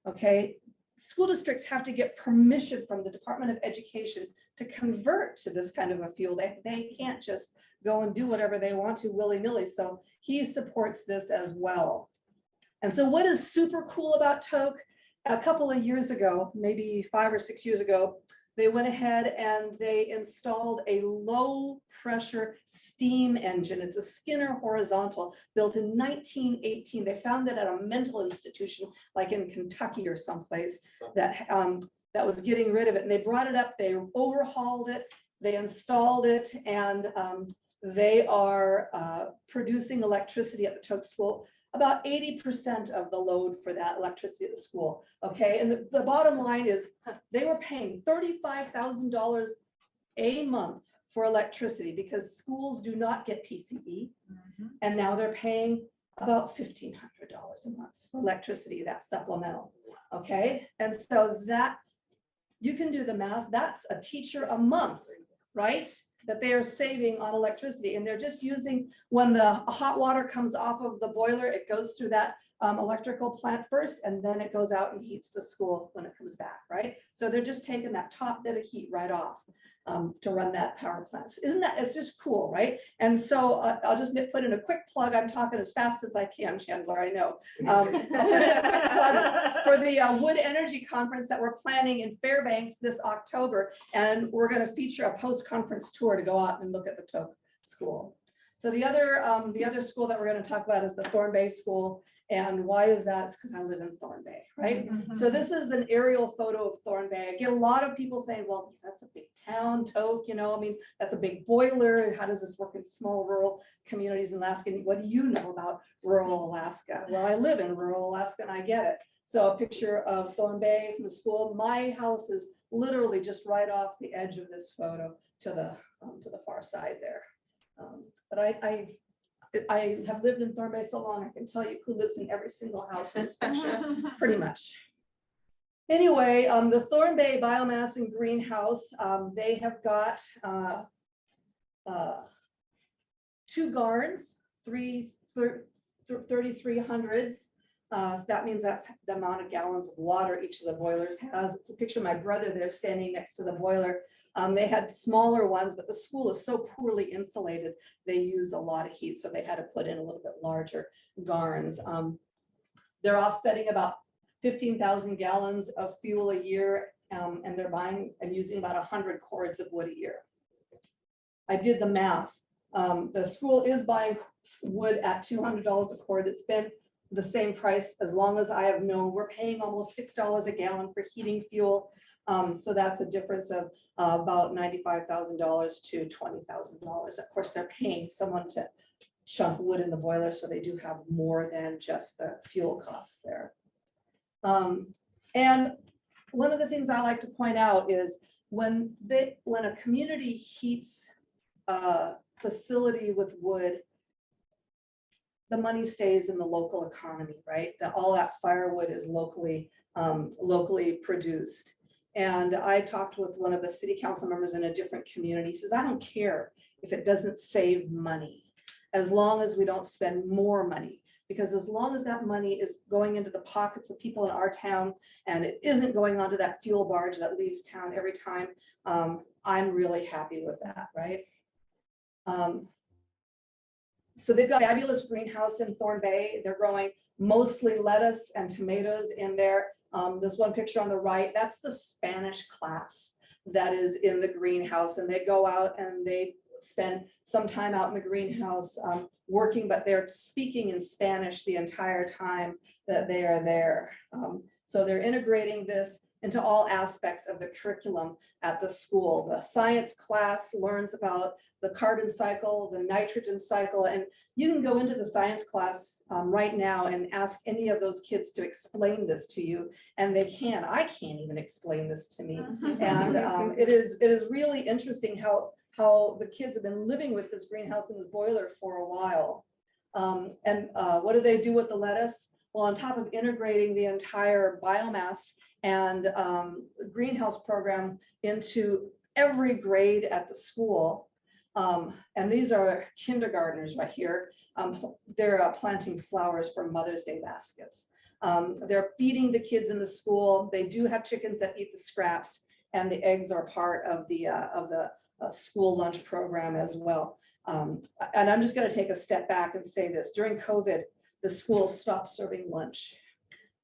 Okay, school districts have to get permission from the Department of Education to convert to this kind of a fuel. They can't just go and do whatever they want to willy-nilly. So he supports this as well. And so what is super cool about Toke? A couple of years ago, maybe 5 or 6 years ago, they went ahead and they installed a low pressure steam engine. It's a Skinner horizontal built in 1918. They found it at a mental institution like in Kentucky or someplace that was getting rid of it. And they brought it up, they overhauled it, they installed it, and They are producing electricity at the Toke school, about 80% of the load for that electricity at the school. Okay, and the bottom line is they were paying $35,000 a month for electricity because schools do not get PCE. And now they're paying about $1,500 a month for electricity, that's supplemental. Okay, and so that you can do the math, that's a teacher a month, right? That they are saving on electricity, and they're just using, when the hot water comes off of the boiler, it goes through that electrical plant first, and then it goes out and heats the school when it comes back, right? So they're just taking that top bit of heat right off to run that power plant. So isn't that, it's just cool, right? And so I'll just put in a quick plug. I'm talking as fast as I can, Chandler, I know. I'll put that quick plug for the Wood Energy Conference that we're planning in Fairbanks this October. And we're going to feature a post-conference tour to go out and look at the Toke school. So the other school that we're going to talk about is the Thorn Bay School. And why is that? It's because I live in Thorn Bay, right? So this is an aerial photo of Thorn Bay. I get a lot of people saying, well, that's a big town, Toke, you know, I mean, that's a big boiler. How does this work in small rural communities in Alaska? What do you know about rural Alaska? Well, I live in rural Alaska and I get it. So a picture of Thorn Bay from the school. My house is literally just right off the edge of this photo to the far side there. But I have lived in Thorn Bay so long, I can tell you who lives in every single house in this picture, pretty much. Anyway, the Thorn Bay Biomass and Greenhouse, they have got 2 garns, 3,300s. That means that's the amount of gallons of water each of the boilers has. It's a picture of my brother there standing next to the boiler. They had smaller ones, but the school is so poorly insulated, they use a lot of heat, so they had to put in a little bit larger garns. They're offsetting about 15,000 gallons of fuel a year, and they're buying and using about 100 cords of wood a year. I did the math. The school is buying wood at $200 a cord. It's been the same price as long as I have known. We're paying almost $6 a gallon for heating fuel. So that's a difference of about $95,000 to $20,000. Of course, they're paying someone to chunk wood in the boiler, so they do have more than just the fuel costs there. And one of the things I like to point out is when a community heats a facility with wood, the money stays in the local economy, right? All that firewood is locally produced. And I talked with one of the city council members in a different community. He says, I don't care if it doesn't save money, as long as we don't spend more money. Because as long as that money is going into the pockets of people in our town and it isn't going onto that fuel barge that leaves town every time, I'm really happy with that, right? So they've got a fabulous greenhouse in Thorn Bay. They're growing mostly lettuce and tomatoes in there. This one picture on the right, that's the Spanish class that is in the greenhouse, and they go out and they spend some time out in the greenhouse working, but they're speaking in Spanish the entire time that they are there. So they're integrating this into all aspects of the curriculum at the school. The science class learns about the carbon cycle, the nitrogen cycle, and you can go into the science class right now and ask any of those kids to explain this to you, and they can. I can't even explain this to me. And it is really interesting how the kids have been living with this greenhouse and this boiler for a while. And what do they do with the lettuce? Well, on top of integrating the entire biomass and greenhouse program into every grade at the school, and these are kindergartners right here. They're planting flowers for Mother's Day baskets. They're feeding the kids in the school. They do have chickens that eat the scraps, and the eggs are part of the school lunch program as well. And I'm just going to take a step back and say this. During COVID, the school stopped serving lunch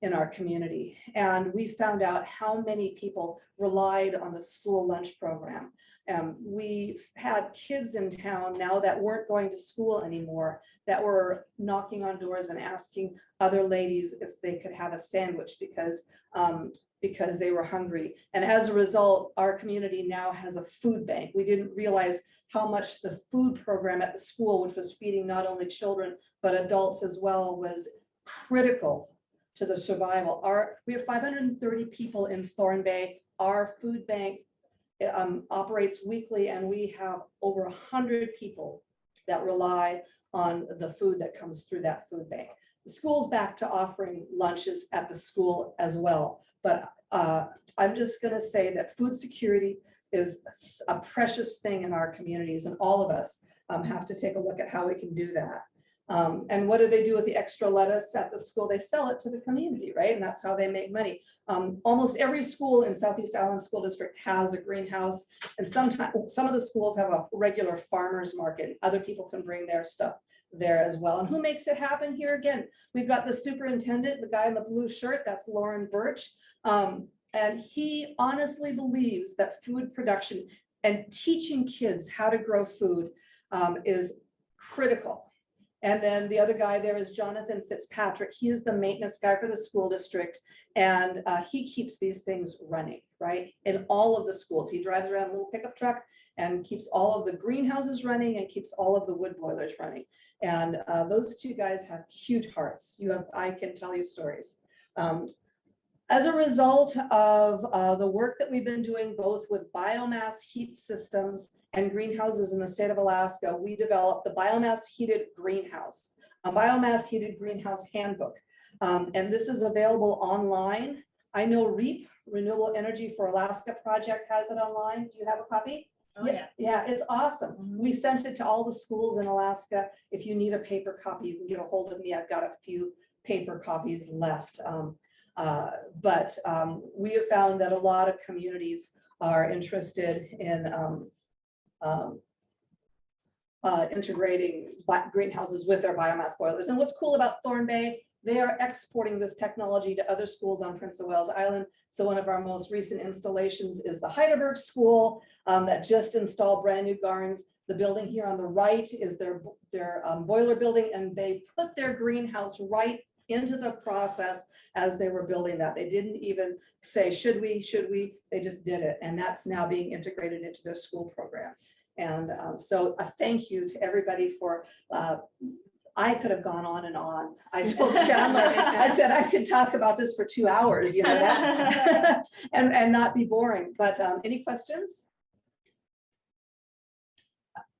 in our community. And we found out how many people relied on the school lunch program. We've had kids in town now that weren't going to school anymore, that were knocking on doors and asking other ladies if if they could have a sandwich because they were hungry. And as a result, our community now has a food bank. We didn't realize how much the food program at the school, which was feeding not only children, but adults as well, was critical to the survival. We have 530 people in Thorn Bay. Our food bank operates weekly, and we have over 100 people that rely on the food that comes through that food bank. The school's back to offering lunches at the school as well. But I'm just going to say that food security is a precious thing in our communities, and all of us have to take a look at how we can do that. And what do they do with the extra lettuce at the school? They sell it to the community, right? And that's how they make money. Almost every school in Southeast Island School District has a greenhouse, and sometimes some of the schools have a regular farmers market. Other people can bring their stuff there as well. And who makes it happen here? Again, we've got the superintendent, the guy in the blue shirt, that's Lauren Birch. And he honestly believes that food production and teaching kids how to grow food is critical. And then the other guy there is Jonathan Fitzpatrick. He is the maintenance guy for the school district, and he keeps these things running, right? In all of the schools. He drives around a little pickup truck and keeps all of the greenhouses running and keeps all of the wood boilers running. And those two guys have huge hearts. I can tell you stories. As a result of the work that we've been doing, both with biomass heat systems and greenhouses in the state of Alaska, we developed the Biomass Heated Greenhouse, a Biomass Heated Greenhouse Handbook. And this is available online. I know REAP, Renewable Energy for Alaska Project, has it online. Do you have a copy? Oh, yeah. Yeah, it's awesome. We sent it to all the schools in Alaska. If you need a paper copy, you can get a hold of me. I've got a few paper copies left. But we have found that a lot of communities are interested in integrating greenhouses with their biomass boilers. And what's cool about Thorn Bay, they are exporting this technology to other schools on Prince of Wales Island. So one of our most recent installations is the Heidelberg School that just installed brand new garns. The building here on the right is their boiler building, and they put their greenhouse right into the process as they were building that. They didn't even say, should we? They just did it. And that's now being integrated into their school program. And so a thank you to everybody for, I could have gone on and on. I told Chandler, I said I could talk about this for 2 hours, you know, that, and not be boring. But any questions?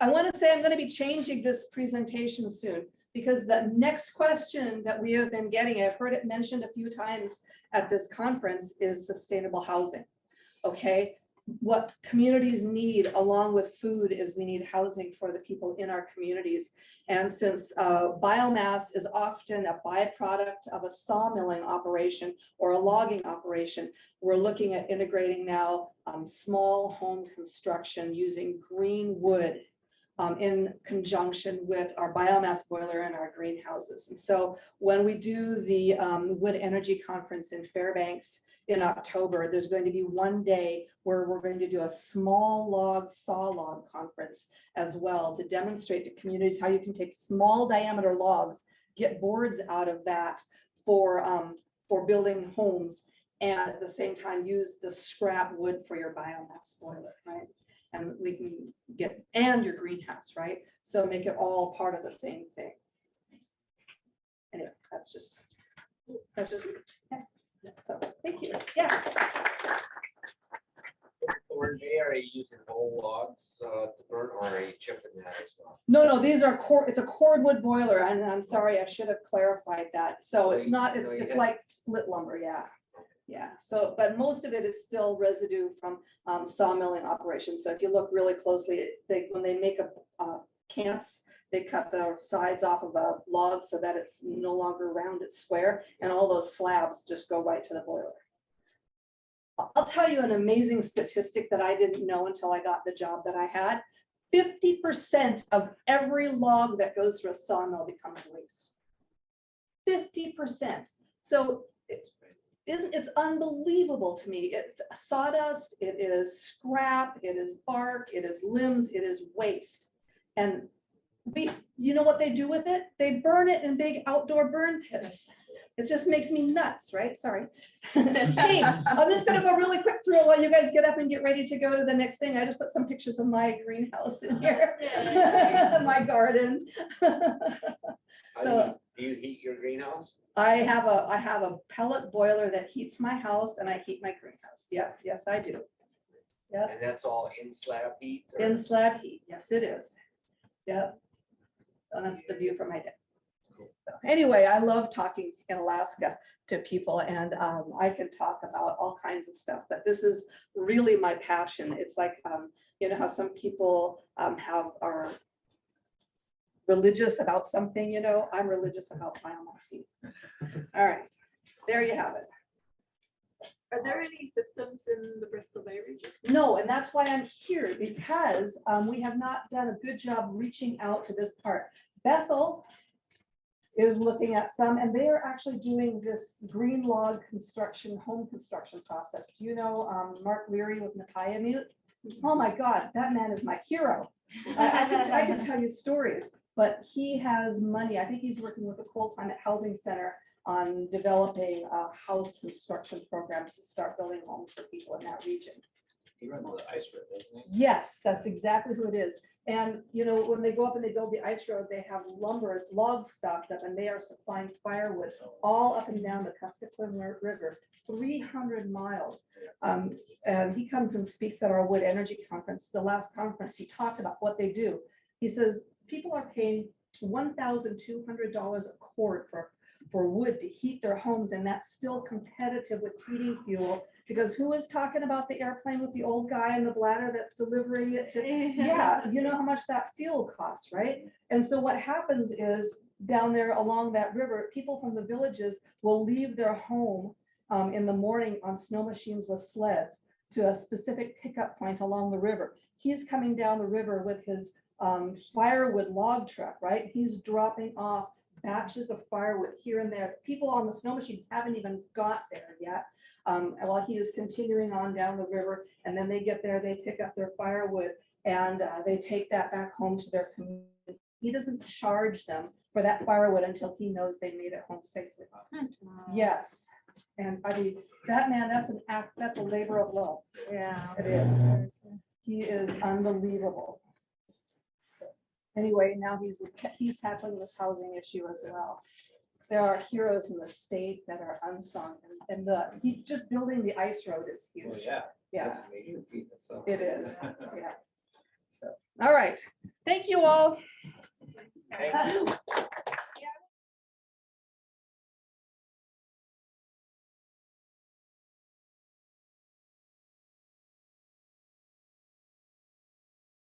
I want to say I'm going to be changing this presentation soon, because the next question that we have been getting, I've heard it mentioned a few times at this conference, is sustainable housing. Okay, what communities need along with food is we need housing for the people in our communities. And since biomass is often a byproduct of a sawmilling operation or a logging operation, we're looking at integrating now small home construction using green wood in conjunction with our biomass boiler and our greenhouses. And so when we do the Wood Energy Conference in Fairbanks in October, there's going to be one day where we're going to do a small log saw log conference as well, to demonstrate to communities how you can take small diameter logs, get boards out of that for building homes, and at the same time use the scrap wood for your biomass boiler, right? And we can get, and your greenhouse, right? So make it all part of the same thing. Anyway, that's just, yeah. So thank you. Yeah. Thorn Bay, are you using whole logs to burn, or are you chipping that as well? No, these are it's a cordwood boiler, and I'm sorry, I should have clarified that. So it's not, it's like split lumber, yeah. Yeah, so, but most of it is still residue from sawmilling operations. So if you look really closely, when they make a cants, they cut the sides off of a log so that it's no longer round, it's square, and all those slabs just go right to the boiler. I'll tell you an amazing statistic that I didn't know until I got the job that I had. 50% of every log that goes through a sawmill becomes waste. 50%. So it's unbelievable to me. It's sawdust, it is scrap, it is bark, it is limbs, it is waste. And you know what they do with it? They burn it in big outdoor burn pits. It just makes me nuts, right? Sorry. Hey, I'm just gonna go really quick through it while you guys get up and get ready to go to the next thing. I just put some pictures of my greenhouse in here, my garden. So Do you heat your greenhouse? I have a pellet boiler that heats my house and I heat my greenhouse. Yeah, yes, I do. Yep, And that's all in slab heat? or- in slab heat. Yes, it is. Yep. So that's the view from my deck. So anyway, I love talking in Alaska to people, and I can talk about all kinds of stuff, but this is really my passion. It's like, you know how some people are religious about something, you know, I'm religious about biomass heat. All right, there you have it. Are there any systems in the Bristol Bay region? No, and that's why I'm here, because we have not done a good job reaching out to this part. Bethel is looking at some, and they are actually doing this green log construction, home construction process. Do you know Mark Leary with Matayamute? Oh my God, that man is my hero. I can tell you stories, but he has money. I think he's working with the Cold Climate Housing Center on developing house construction programs to start building homes for people in that region. He runs the ice road, doesn't he? Yes, that's exactly who it is. And you know, when they go up and they build the ice road, they have lumber, logs stocked up, and they are supplying firewood all up and down the Kvichak River, 300 miles. And he comes and speaks at our wood energy conference. The last conference, he talked about what they do. He says people are paying $1,200 a cord for wood to heat their homes, and that's still competitive with heating fuel, because who is talking about the airplane with the old guy in the bladder that's delivering it to, yeah, you know how much that fuel costs, right? And so what happens is down there along that river, people from the villages will leave their home in the morning on snow machines with sleds to a specific pickup point along the river. He's coming down the river with his firewood log truck, right? He's dropping off batches of firewood here and there. People on the snow machines haven't even got there yet. While he is continuing on down the river, and then they get there, they pick up their firewood, and they take that back home to their community. He doesn't charge them for that firewood until he knows they made it home safely. Yes, and I mean, that man, that's a labor of love. Yeah. It is. He is unbelievable. Anyway, now he's tackling this housing issue as well. There are heroes in the state that are unsung, and he's just building the ice road is Oh, huge. yeah. Yeah, That's a major feat in itself. it is. Yeah. So, all right. Thank you all. Thank you.